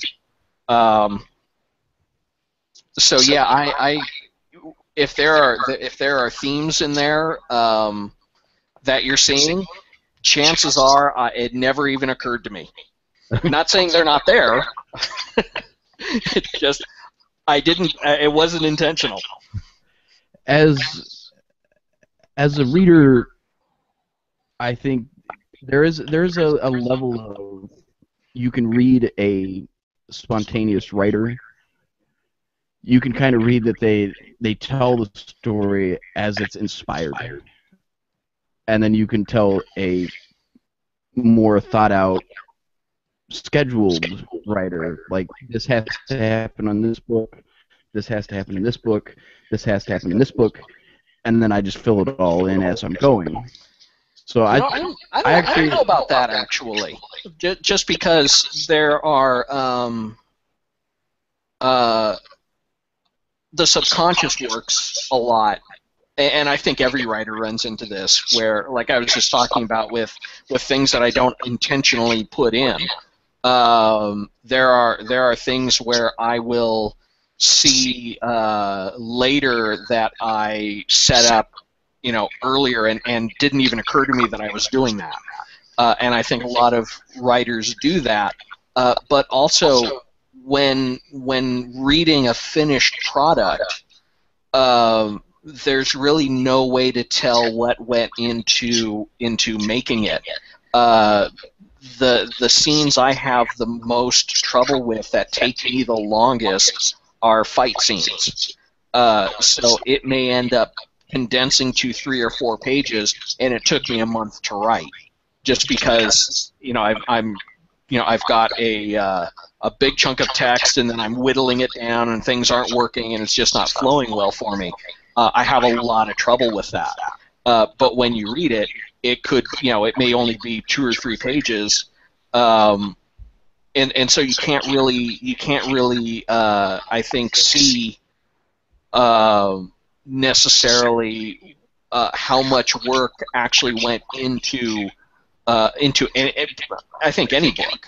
So yeah, I if there are themes in there that you're seeing, chances are it never even occurred to me. I'm not saying they're not there. It's just I didn't. It wasn't intentional. As a reader, I think there's a level of, you can read a spontaneous writer. You can kind of read that they tell the story as it's inspired, and then you can tell a more thought out, scheduled writer, like, this has to happen on this book, this has to happen in this book, this has to happen in this book, and then I just fill it all in as I'm going. So I don't know about that actually. Just because there are the subconscious works a lot, and I think every writer runs into this, where, like I was just talking about with things that I don't intentionally put in. There are things where I will see later that I set up, earlier, and didn't even occur to me that I was doing that. And I think a lot of writers do that. But also, when reading a finished product, there's really no way to tell what went into making it. The scenes I have the most trouble with, that take me the longest, are fight scenes. So it may end up condensing to 3 or 4 pages, and it took me a month to write, just because I've got a big chunk of text, and then I'm whittling it down, and things aren't working, and it's just not flowing well for me. I have a lot of trouble with that. But when you read it, it could, it may only be 2 or 3 pages, and so you can't really, I think, see necessarily how much work actually went into I think any book.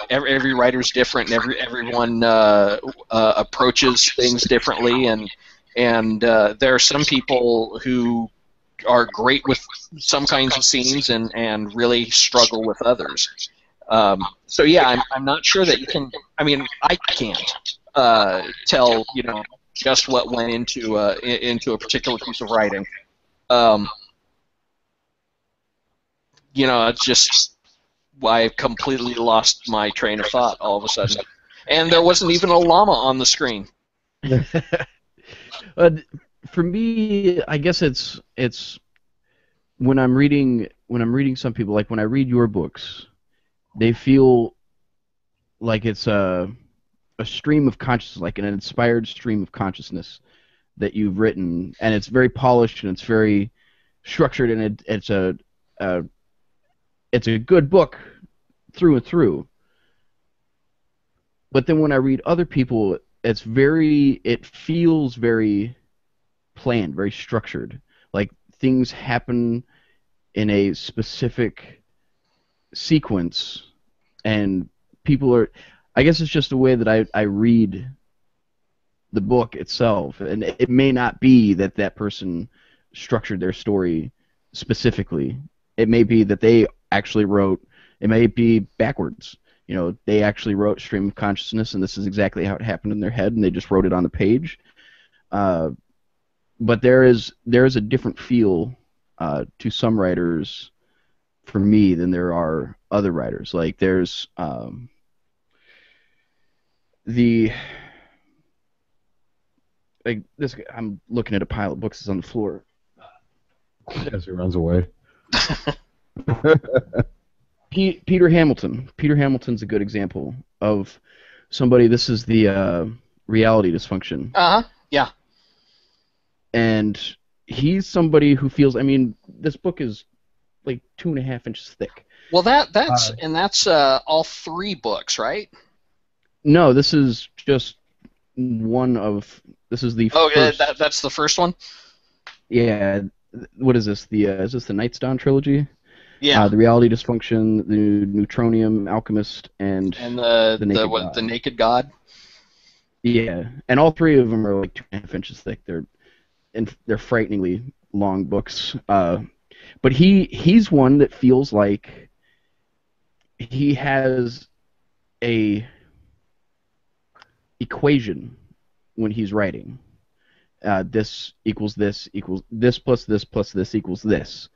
Every writer's different, and everyone approaches things differently, and there are some people who are great with some kinds of scenes and really struggle with others. So yeah, I'm not sure that you can. I mean, I can't tell just what went into a particular piece of writing. It's just why I completely lost my train of thought all of a sudden, and there wasn't even a llama on the screen. For me, I guess it's when I'm reading some people, like when I read your books, they feel like it's a stream of consciousness, like an inspired stream of consciousness that you've written, and it's very polished and it's very structured, and it's a good book through and through. But then when I read other people, it feels very planned, very structured. Like things happen in a specific sequence, and I guess it's just the way that I read the book itself, and it may not be that person structured their story specifically. It may be that they actually wrote, it may be backwards. They actually wrote stream of consciousness, and this is exactly how it happened in their head, and they just wrote it on the page. But there is a different feel to some writers, for me, than there are other writers. Like there's this. I'm looking at a pile of books that's on the floor. As he runs away. Peter Hamilton. Peter Hamilton's a good example of somebody. This is the reality dysfunction. Yeah. And he's somebody who feels. I mean, this book is like 2.5 inches thick. Well, that's all 3 books, right? No, this is just one of. This is the first. That's the first one. Yeah. What is this? Is this the Night's Dawn trilogy? Yeah. The reality dysfunction, the Neutronium, Alchemist, and the Naked God. Yeah, and all 3 of them are like 2.5 inches thick. They're frighteningly long books. But he's one that feels like he has a equation when he's writing. This equals this equals this plus this plus this equals this.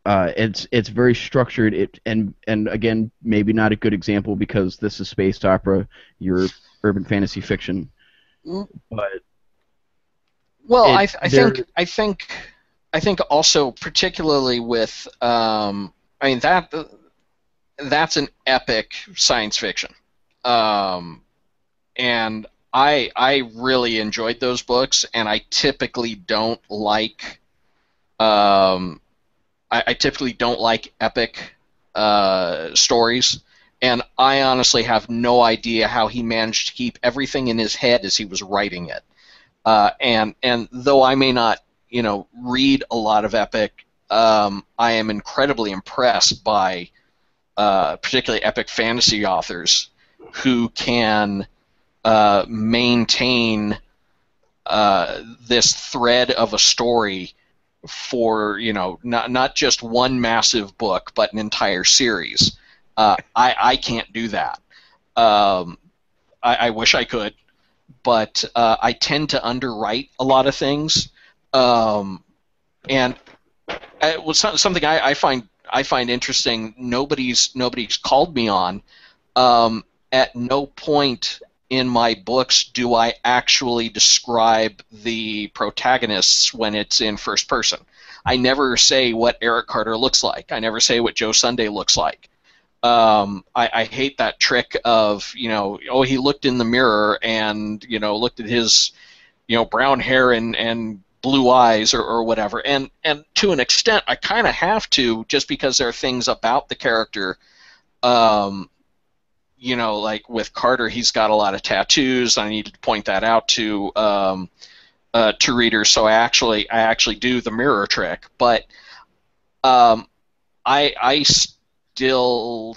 It's very structured. And again, maybe not a good example because this is space opera, you're urban fantasy fiction. But well, I think also particularly with that's an epic science fiction, and I really enjoyed those books, and I typically don't like I typically don't like epic stories, and I honestly have no idea how he managed to keep everything in his head as he was writing it. And though I may not, read a lot of epic, I am incredibly impressed by particularly epic fantasy authors who can maintain this thread of a story for not just one massive book but an entire series. I can't do that. I wish I could, but I tend to underwrite a lot of things, and it was something I find interesting. Nobody's called me on. At no point in my books do I actually describe the protagonists when it's in first person. I never say what Eric Carter looks like. I never say what Joe Sunday looks like. I hate that trick of, he looked in the mirror and, looked at his, brown hair and blue eyes or whatever. And to an extent, I kind of have to, just because there are things about the character. Like with Carter, he's got a lot of tattoos. I need to point that out to readers, so I actually do the mirror trick. But I still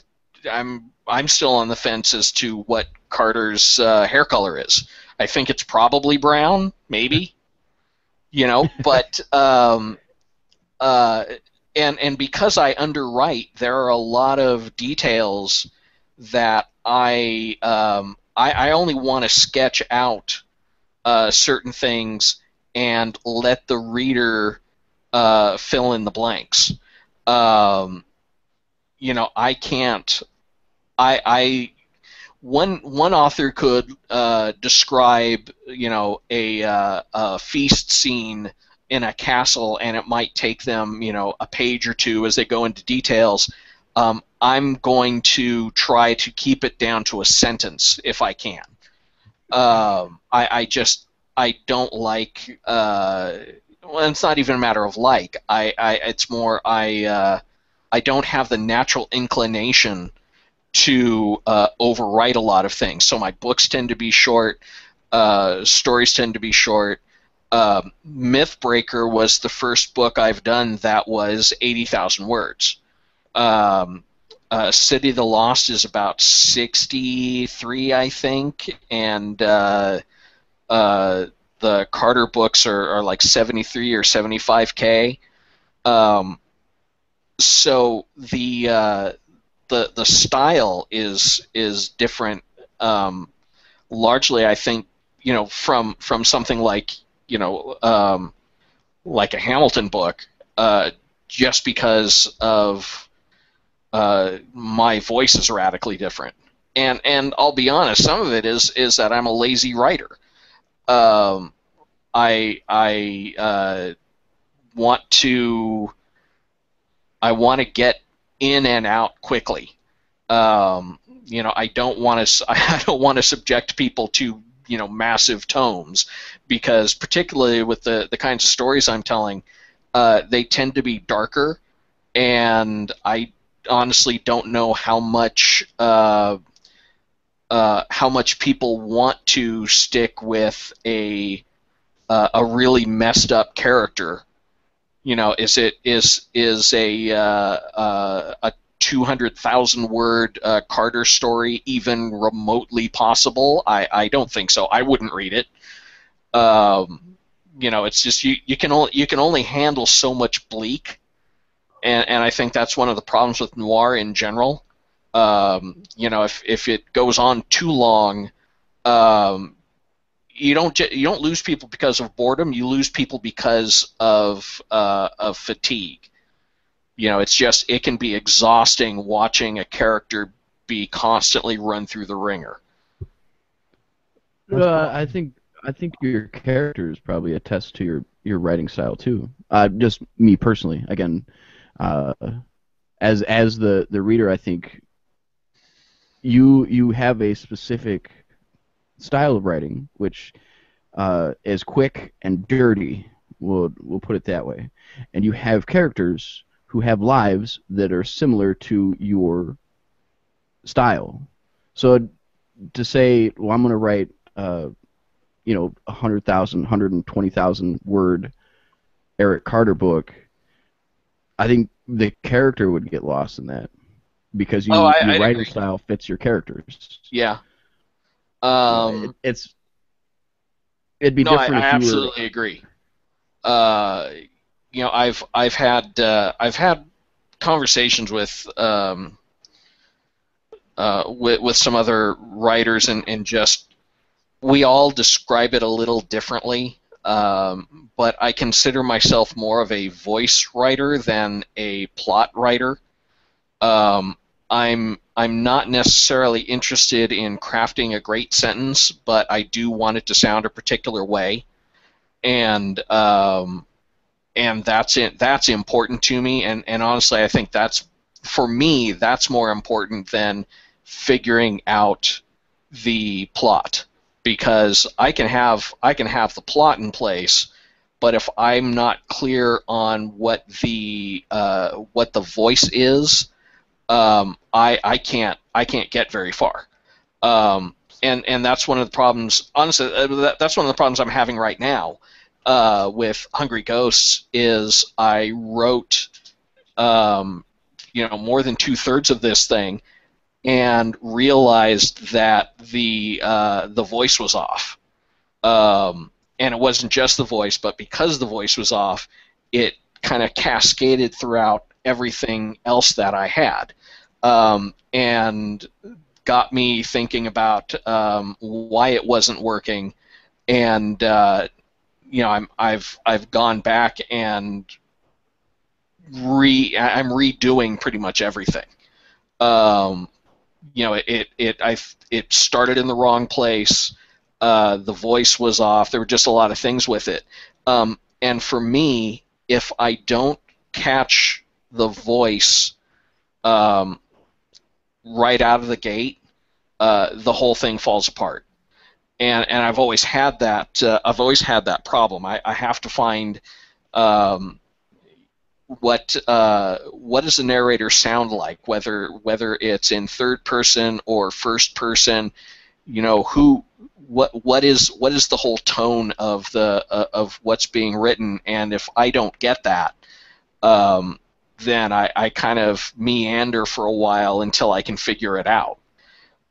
I'm still on the fence as to what Carter's hair color is. I think it's probably brown, maybe, but and because I underwrite, there are a lot of details that I only want to sketch out certain things and let the reader fill in the blanks. I can't. One author could describe a feast scene in a castle, and it might take them a page or two as they go into details. I'm going to try to keep it down to a sentence if I can. I don't like. Well, it's not even a matter of like. It's more I don't have the natural inclination to overwrite a lot of things. So my books tend to be short. Stories tend to be short. Mythbreaker was the first book I've done that was 80,000 words. City of the Lost is about 63, I think, and the Carter books are like 73 or 75K. So the style is different. Largely, I think from something like like a Hamilton book, just because of my voice is radically different, and I'll be honest, some of it is that I'm a lazy writer. I want to get in and out quickly. I don't want to subject people to massive tomes, because particularly with the kinds of stories I'm telling, they tend to be darker, and I honestly don't know how much people want to stick with a really messed up character. Is a 200,000 word Carter story even remotely possible? I don't think so. I wouldn't read it. It's just you can only handle so much bleak. And I think that's one of the problems with noir in general. If it goes on too long, you don't lose people because of boredom. You lose people because of fatigue. It can be exhausting watching a character be constantly run through the ringer. I think your characters probably attest to your writing style too. Just me personally, again. As the reader, I think you have a specific style of writing, which is quick and dirty. We'll put it that way, and you have characters who have lives that are similar to your style. So to say, well, I'm going to write, 100,000, 120,000 word Eric Carter book, I think the character would get lost in that because your I'd writing agree. style fits your characters. Yeah. It'd be No, I different if you were. absolutely agree. I've had conversations with some other writers, and just we all describe it a little differently. But I consider myself more of a voice writer than a plot writer. I'm not necessarily interested in crafting a great sentence, but I do want it to sound a particular way, and that's it. That's important to me, and honestly, I think that's, for me, that's more important than figuring out the plot, because I can have the plot in place, but if I'm not clear on what the voice is, I can't get very far. And that's one of the problems. Honestly, that's one of the problems I'm having right now with Hungry Ghosts. Is I wrote more than 2/3 of this thing, and realized that the voice was off. And it wasn't just the voice, but because the voice was off, it kind of cascaded throughout everything else that I had, and got me thinking about why it wasn't working. And I've gone back and I'm redoing pretty much everything. It started in the wrong place. The voice was off. There were just a lot of things with it. And for me, if I don't catch the voice right out of the gate, the whole thing falls apart. And I've always had that. I've always had that problem. I have to find what does the narrator sound like, whether it's in third person or first person. What is the whole tone of of what's being written, and if I don't get that, then I kind of meander for a while until I can figure it out.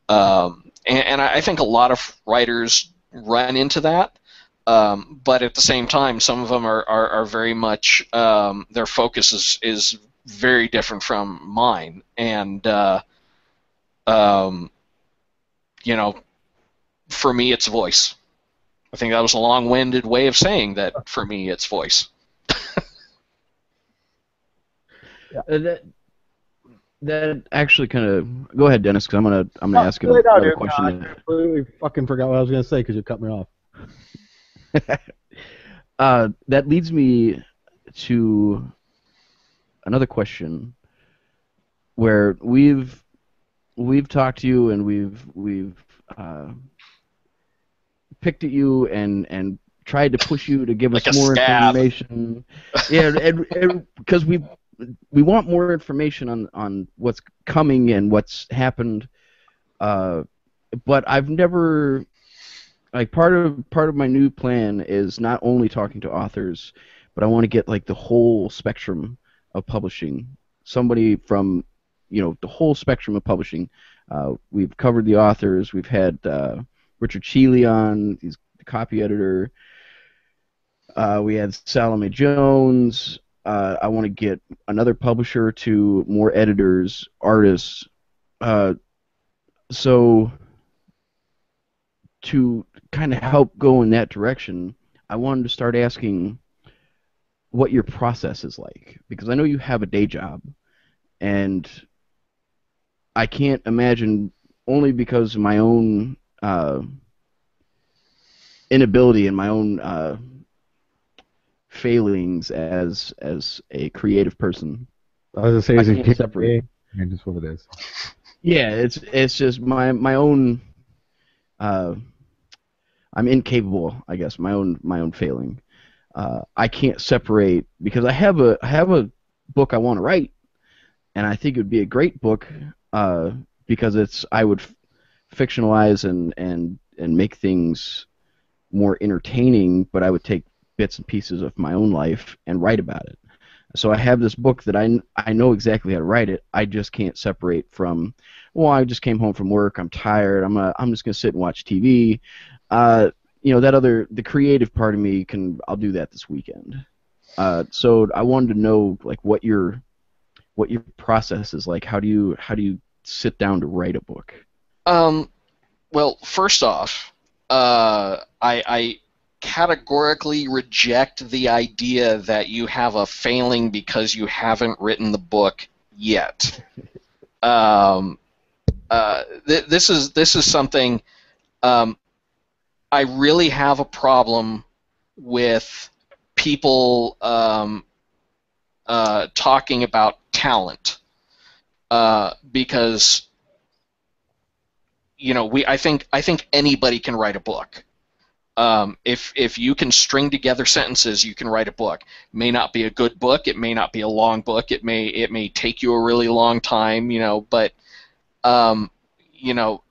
And I think a lot of writers run into that, but at the same time, some of them are very much, their focus is very different from mine, and for me, it's voice. I think that was a long-winded way of saying that for me, it's voice. That actually kind of. Go ahead, Dennis, because I'm gonna ask Really, no, another dude, question. I completely fucking forgot what I was gonna say because you cut me off. That leads me to another question, where we've talked to you and we've picked at you and tried to push you to give Like us a more scab. information. Yeah, and because we want more information on what's coming and what's happened. But I've never, like, part of my new plan is not only talking to authors, but I want to get like the whole spectrum of publishing. Somebody from the whole spectrum of publishing. We've covered the authors. We've had Richard Cheeley on. He's the copy editor. We had Salome Jones. I want to get another publisher to more editors, artists. So to kind of help go in that direction, I wanted to start asking what your process is like, because I know you have a day job, and I can't imagine, only because of my own inability and my own failings as a creative person. I was gonna say, is I it can't separate. and just what it is. Yeah, it's just my own. I'm incapable, I guess. My own failing. I can't separate, because I have a book I want to write, and I think it would be a great book because I would fictionalize and make things more entertaining, but I would take bits and pieces of my own life and write about it. So I have this book that I know exactly how to write it. I just can't separate from, well, I just came home from work. I'm tired. I'm just gonna sit and watch TV. The creative part of me I'll do that this weekend. So I wanted to know like what your process is like. How do you sit down to write a book? Um, well, first off, I categorically reject the idea that you have a failing because you haven't written the book yet. This is something I really have a problem with people talking about talent because I think anybody can write a book. If you can string together sentences, you can write a book. It may not be a good book. It may not be a long book. It may take you a really long time. But um, you know,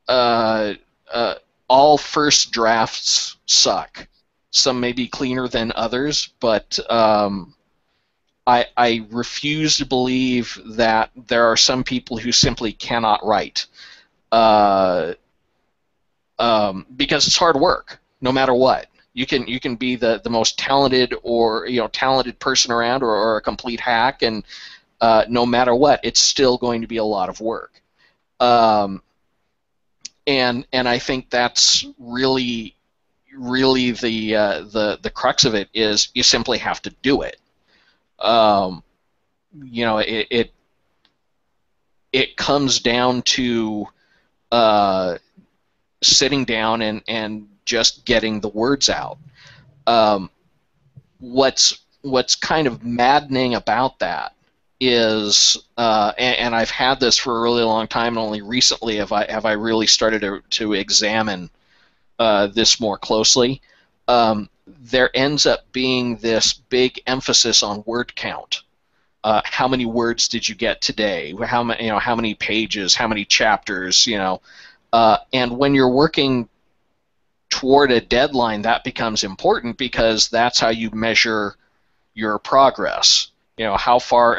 uh, all first drafts suck. Some may be cleaner than others, but I refuse to believe that there are some people who simply cannot write. Uh, because it's hard work, no matter what. You can be the most talented or talented person around, or a complete hack, and no matter what, it's still going to be a lot of work. Um, and I think that's really the crux of it is you simply have to do it. Um, it comes down to uh, sitting down and just getting the words out. Um, what's kind of maddening about that is, and I've had this for a really long time, and only recently have I really started to examine this more closely. There ends up being this big emphasis on word count. How many words did you get today? How many pages? How many chapters? And when you're working toward a deadline, that becomes important because that's how you measure your progress. How far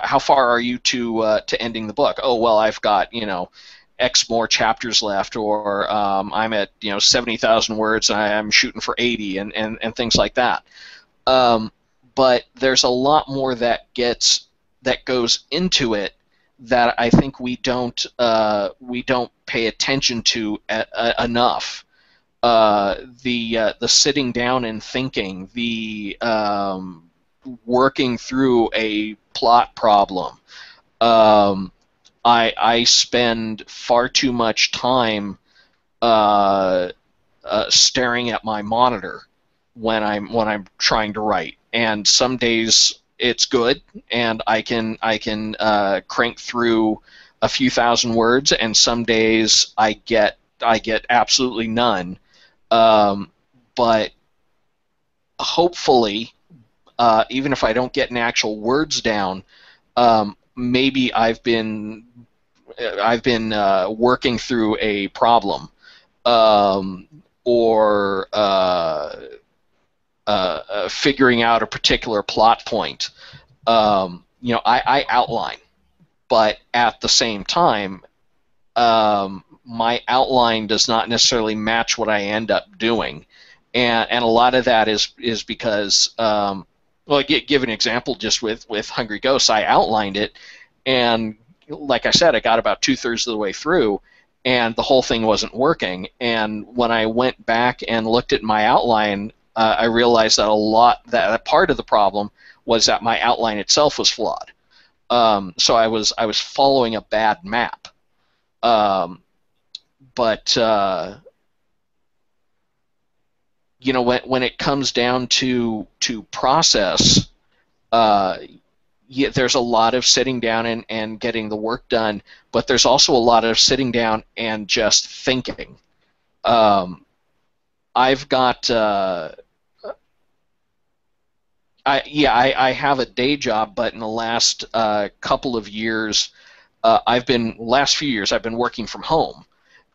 how far are you to ending the book? Oh, well, I've got X more chapters left, or I'm at 70,000 words and I'm shooting for 80, and things like that. But there's a lot more that goes into it that I think we don't pay attention to enough. The sitting down and thinking, the working through a plot problem. I spend far too much time staring at my monitor when I'm trying to write, and some days it's good, and I can crank through a few thousand words, and some days I get absolutely none. But hopefully, even if I don't get any actual words down, maybe I've been working through a problem, or figuring out a particular plot point. I outline, but at the same time, my outline does not necessarily match what I end up doing, and a lot of that is because, well, I give an example just with Hungry Ghosts. I outlined it, and like I said, I got about 2/3 of the way through, and the whole thing wasn't working. And when I went back and looked at my outline, I realized that part of the problem was that my outline itself was flawed. So I was following a bad map. But when it comes down to process, there's a lot of sitting down and getting the work done, but there's also a lot of sitting down and just thinking. I've got I have a day job, but in the last couple of years, last few years, I've been working from home,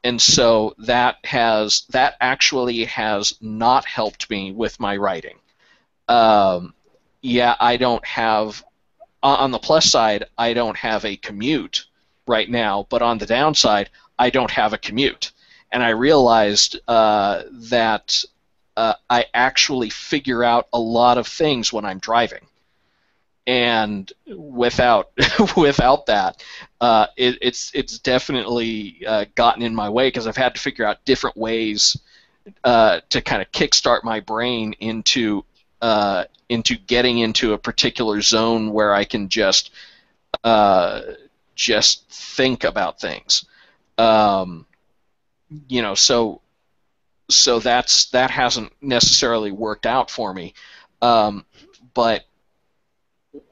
and so that actually has not helped me with my writing. Yeah, I don't have, on the plus side, I don't have a commute right now, but on the downside, I don't have a commute. And I realized that I actually figure out a lot of things when I'm driving. And without without that, it's definitely gotten in my way because I've had to figure out different ways to kind of kickstart my brain into getting into a particular zone where I can uh, just think about things. Um, so that hasn't necessarily worked out for me. But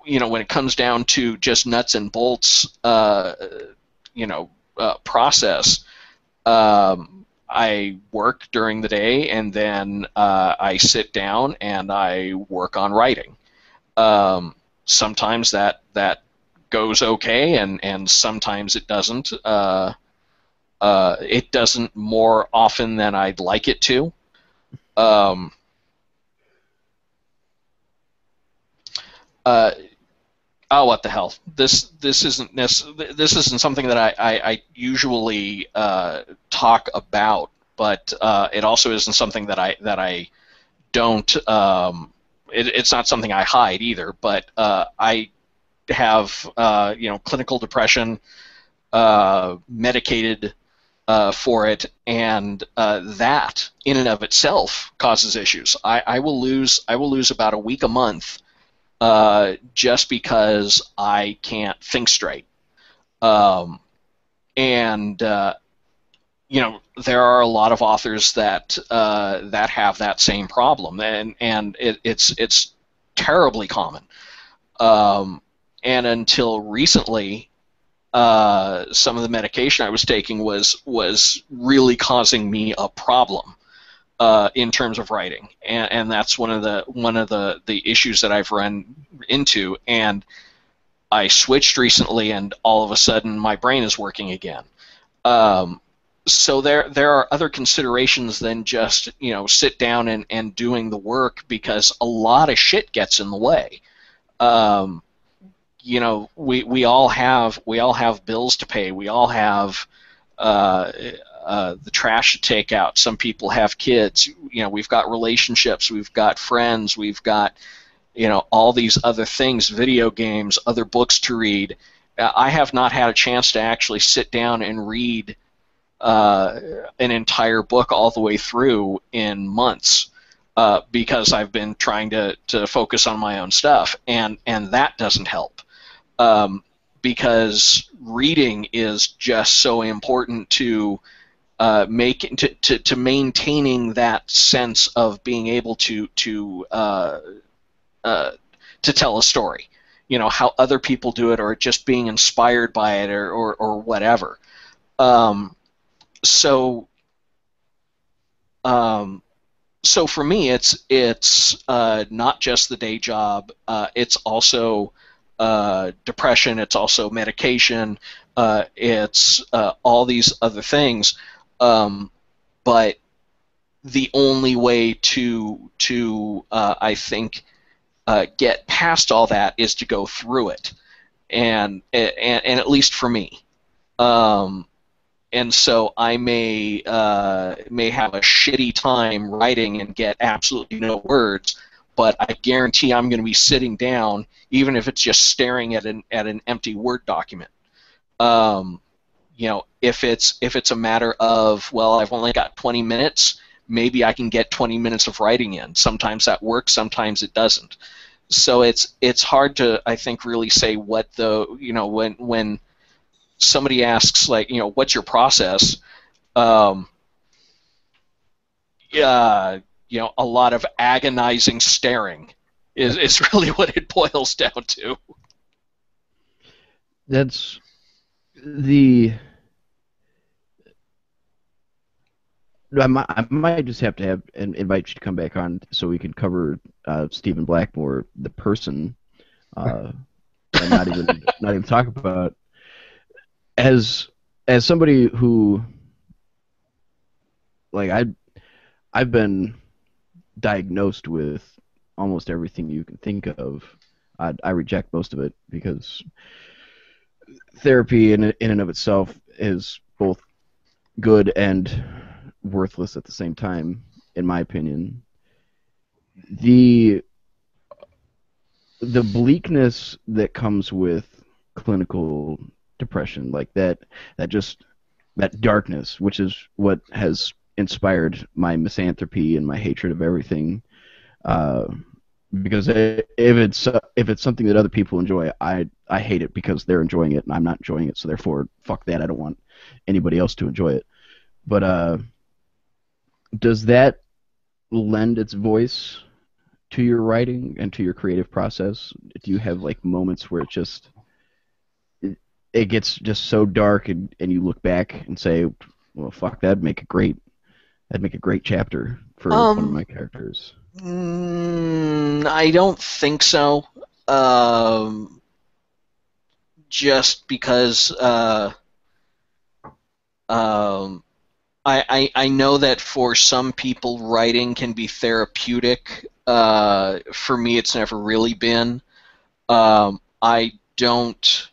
when it comes down to just nuts and bolts, process. I work during the day, and then I sit down and I work on writing. Sometimes that goes okay, and sometimes it doesn't. It doesn't more often than I'd like it to. Um, uh, oh, what the hell! This isn't something that I usually talk about, but it also isn't something that I don't. It's not something I hide either. But I have clinical depression, medicated for it, and that in and of itself causes issues. I will lose about a week a month just because I can't think straight. And there are a lot of authors that have that same problem, and it's terribly common. And until recently, some of the medication I was taking was really causing me a problem in terms of writing, and that's one of the issues that I've run into. And I switched recently, and all of a sudden my brain is working again. So there are other considerations than just sit down and doing the work, because a lot of shit gets in the way. We all have bills to pay. We all have the trash to take out. Some people have kids. We've got relationships. We've got friends. We've got all these other things, video games, other books to read. I have not had a chance to actually sit down and read an entire book all the way through in months because I've been trying to focus on my own stuff, and that doesn't help. Because reading is just so important to maintaining that sense of being able to tell a story, how other people do it, or just being inspired by it, or whatever. So for me, it's not just the day job. It's also depression. It's also medication. It's all these other things. But the only way to I think get past all that is to go through it, and at least for me. And so I may have a shitty time writing and get absolutely no words, but I guarantee I'm going to be sitting down, even if it's just staring at an empty Word document. If it's a matter of, well, I've only got 20 minutes, maybe I can get 20 minutes of writing in. Sometimes that works, sometimes it doesn't. So it's hard to, I think, really say what when somebody asks, like, what's your process? A lot of agonizing staring is really what it boils down to. That's I might just have to invite you to come back on so we can cover Stephen Blackmoore, the person, uh, and not even talk about as somebody who, like, I've been diagnosed with almost everything you can think of. I reject most of it because therapy in and of itself is both good and worthless at the same time, in my opinion. The bleakness that comes with clinical depression, like that darkness, which is what has inspired my misanthropy and my hatred of everything. Uh, because if it's something that other people enjoy, I hate it because they're enjoying it and I'm not enjoying it. So therefore, fuck that. I don't want anybody else to enjoy it. But does that lend its voice to your writing and to your creative process? Do you have like moments where it gets just so dark and you look back and say, well, fuck, that'd make a great chapter for one of my characters? I don't think so. Just because I know that for some people writing can be therapeutic. For me, it's never really been. I don't.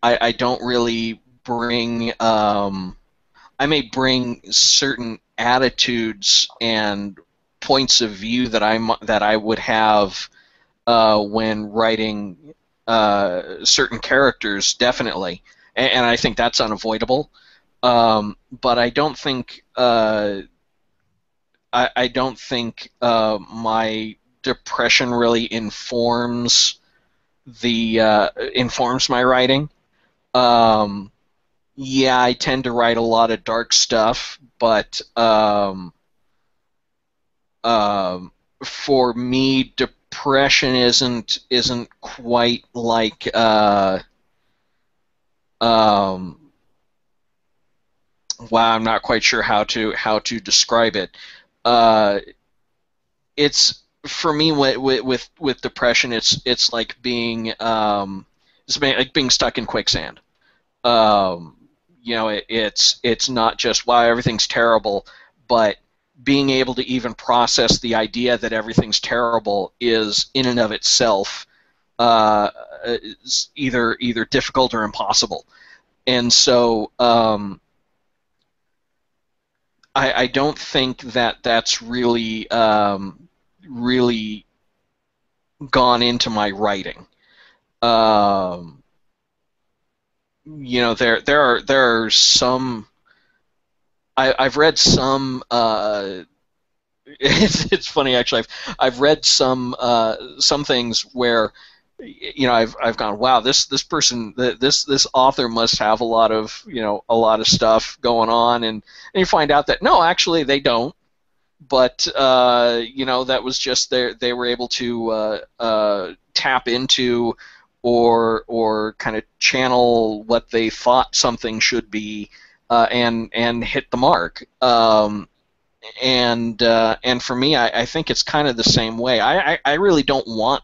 I don't really bring. I may bring certain attitudes and points of view that I would have when writing certain characters, definitely, and I think that's unavoidable. But I don't think I don't think my depression really informs my writing. Yeah, I tend to write a lot of dark stuff, but for me, depression isn't quite like wow, I'm not quite sure how to describe it. It's for me with depression, it's like being like being stuck in quicksand. It's not just wow, everything's terrible, but being able to even process the idea that everything's terrible is in and of itself is either difficult or impossible. And so I don't think that's really really gone into my writing. There are some. I've read some. It's funny actually. I've read some things where I've gone, wow, this person, this author must have a lot of stuff going on, and you find out that no, actually they don't. But that was just they were able to tap into or kind of channel what they thought something should be and hit the mark. And for me, I think it's kind of the same way. I really don't want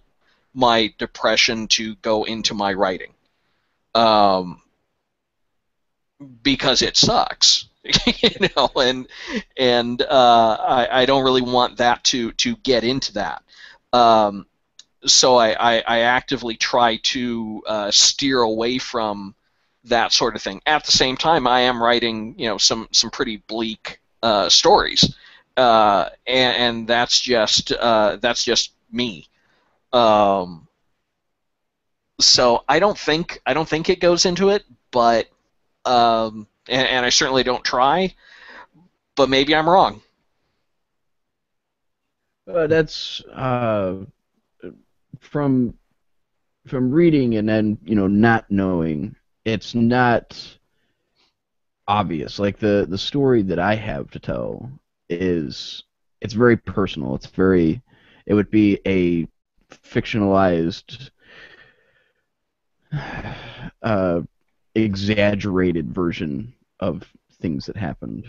my depression to go into my writing because it sucks. And I don't really want that to get into that. So I actively try to steer away from that sort of thing. At the same time, I am writing some pretty bleak stories, and that's just me. So I don't think it goes into it, but and I certainly don't try. But maybe I'm wrong. That's from reading and then not knowing. It's not obvious. Like the story that I have to tell it's very personal. It would be a fictionalized, uh, exaggerated version of things that happened.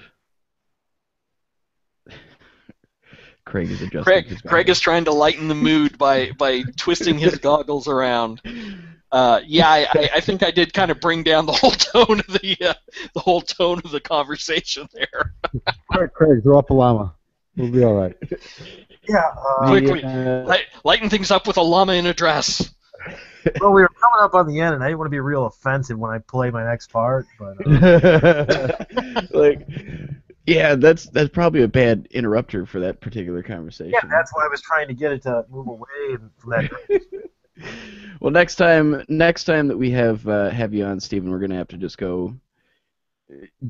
Craig is adjusting Craig, his Craig is trying to lighten the mood by twisting his goggles around. I think I did kind of bring down the whole tone of the conversation there. Craig, throw up a llama. We'll be all right. Yeah. Quickly, lighten things up with a llama in a dress. Well, we were coming up on the end, and I didn't want to be real offensive when I play my next part, but. Like, yeah, that's probably a bad interrupter for that particular conversation. Yeah, that's why I was trying to get it to move away from that. Well, next time that we have you on, Stephen, we're gonna have to just go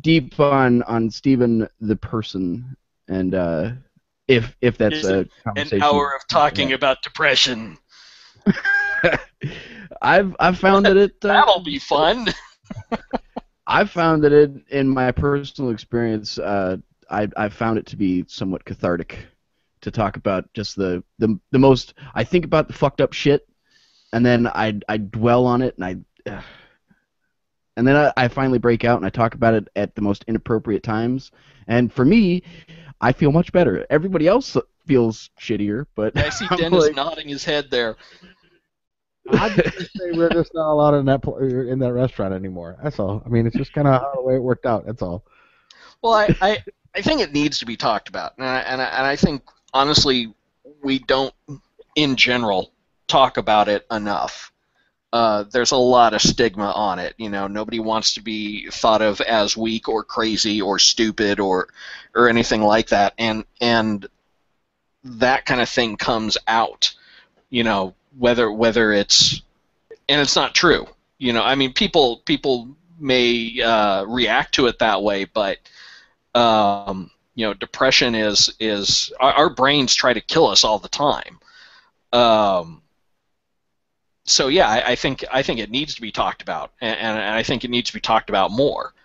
deep on Stephen the person, and if that's a conversation. An hour of talking about depression. I've found that it that'll be fun. I've found that it, in my personal experience, I've found it to be somewhat cathartic to talk about just the most. I think about the fucked up shit, and then I dwell on it, and then I finally break out and I talk about it at the most inappropriate times. And for me, I feel much better. Everybody else feels shittier, but I see Dennis nodding his head there. I'd just say we're just not allowed in that restaurant anymore. That's all. I mean, it's just kind of the way it worked out. That's all. Well, I think it needs to be talked about, and I think honestly we don't, in general, talk about it enough. There's a lot of stigma on it. You know, nobody wants to be thought of as weak or crazy or stupid or anything like that, and that kind of thing comes out. You know, whether it's, and it's not true. You know, I mean, people may react to it that way, but you know, depression is our brains try to kill us all the time. So yeah, I think it needs to be talked about, and I think it needs to be talked about more.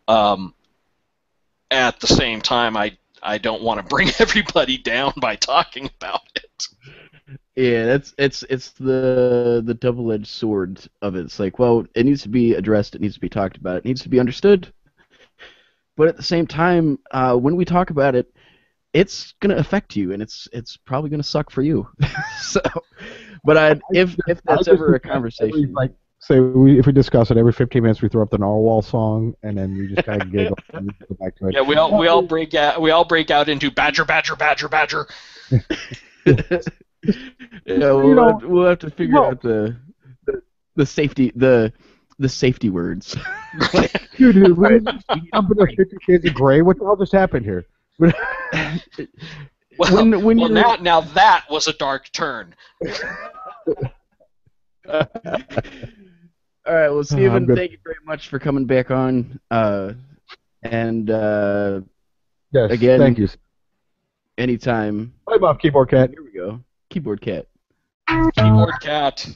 At the same time, I don't want to bring everybody down by talking about it. Yeah, it's the double-edged sword of it. It's like, well, it needs to be addressed, it needs to be talked about, it needs to be understood. But at the same time, when we talk about it, it's gonna affect you, and it's probably gonna suck for you. So, but if that's ever a conversation, like, say if we discuss it every 15 minutes, we throw up the Narwhal song, and then we just kind of giggle and go back to it. Yeah, we all break out into badger. Yeah, we'll have to figure out the safety words. Dude, we're jumping to 50 Shades of Grey. What the hell just happened here? Now that was a dark turn. All right, well, Stephen, thank you very much for coming back on. And yes, again, thank you. Anytime. Play Bob, Keyboard Cat. Here we go. Keyboard Cat. Keyboard Cat.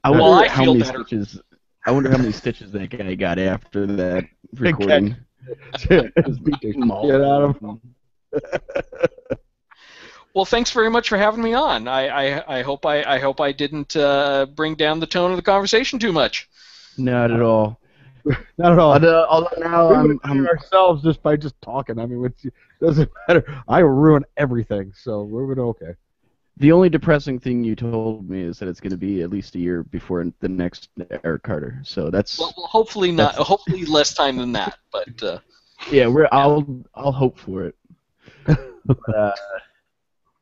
I wonder how many stitches that guy got after that recording. Get out of him. Well, thanks very much for having me on. I hope I didn't bring down the tone of the conversation too much. Not at all. Not at all. Although now I'm ourselves just by talking. I mean, it doesn't matter. I ruin everything, so we're okay. The only depressing thing you told me is that it's going to be at least a year before the next Eric Carter. So that's well, hopefully not. Hopefully less time than that. But yeah, I'll hope for it. But,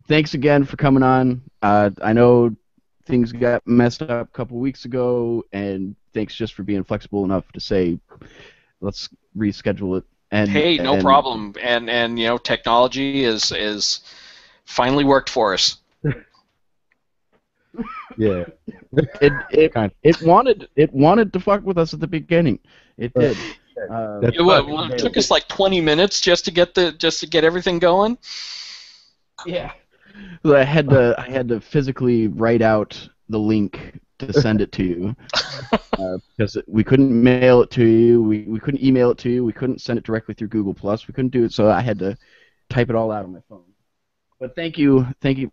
thanks again for coming on. I know things got messed up a couple weeks ago, and thanks just for being flexible enough to say, let's reschedule it. And hey, no problem. And you know, technology is finally worked for us. Yeah. It wanted to fuck with us at the beginning. It did. It took us like 20 minutes just to get everything going. Yeah. I had to physically write out the link to send it to you because we couldn't mail it to you, we couldn't email it to you, we couldn't send it directly through Google Plus, we couldn't do it, so I had to type it all out on my phone. But thank you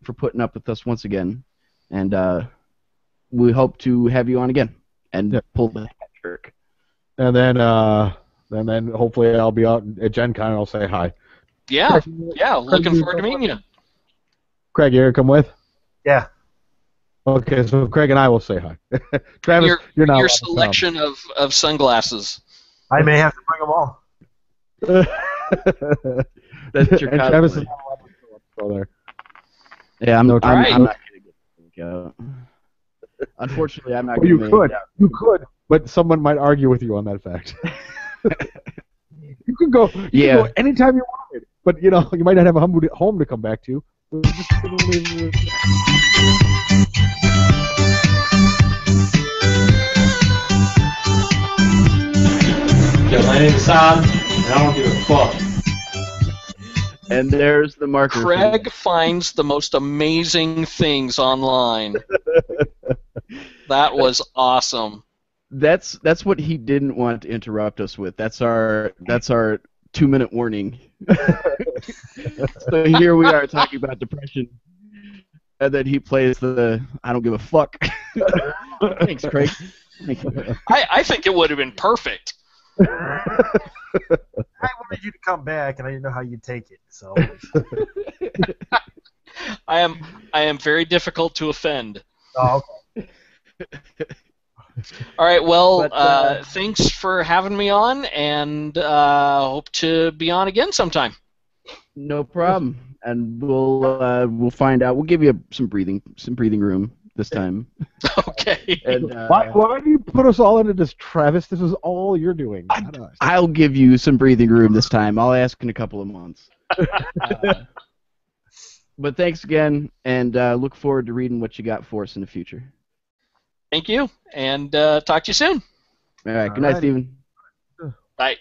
for putting up with us once again, and we hope to have you on again and pull the hat trick. And then hopefully I'll be out at Gen Con and I'll say hi. Yeah, Craig, looking forward to meeting you. Craig, you gonna come with? Yeah. Okay, so Craig and I will say hi. Travis, you're not your allowed to selection of sunglasses. I may have to bring them all. come. That's your And cosplay. Travis is not allowed to go there. Yeah, I'm not Right. going to get out. Unfortunately, I'm not Well, going to you could. You could, but someone might argue with you on that fact. You can go. You can go anytime you wanted, but you might not have a home to come back to. Yeah, my name's Sam, and I don't give a fuck. And there's the marker. Craig finds the most amazing things online. That was awesome. That's what he didn't want to interrupt us with. That's our 2-minute warning. So here we are talking about depression, and then he plays the I don't give a fuck. Thanks, Craig. Thank you. I think it would have been perfect. I wanted you to come back, and I didn't know how you'd take it. So I am very difficult to offend. oh, okay. All right, well, But, thanks for having me on, and hope to be on again sometime. No problem. And we'll find out. We'll give you some breathing room this time. Okay. And Why do you put us all into this, Travis? This is all you're doing. I'll give you some breathing room this time. I'll ask in a couple of months. But thanks again, and look forward to reading what you got for us in the future. Thank you, and talk to you soon. All right. Good night, Alrighty. Stephen. Bye.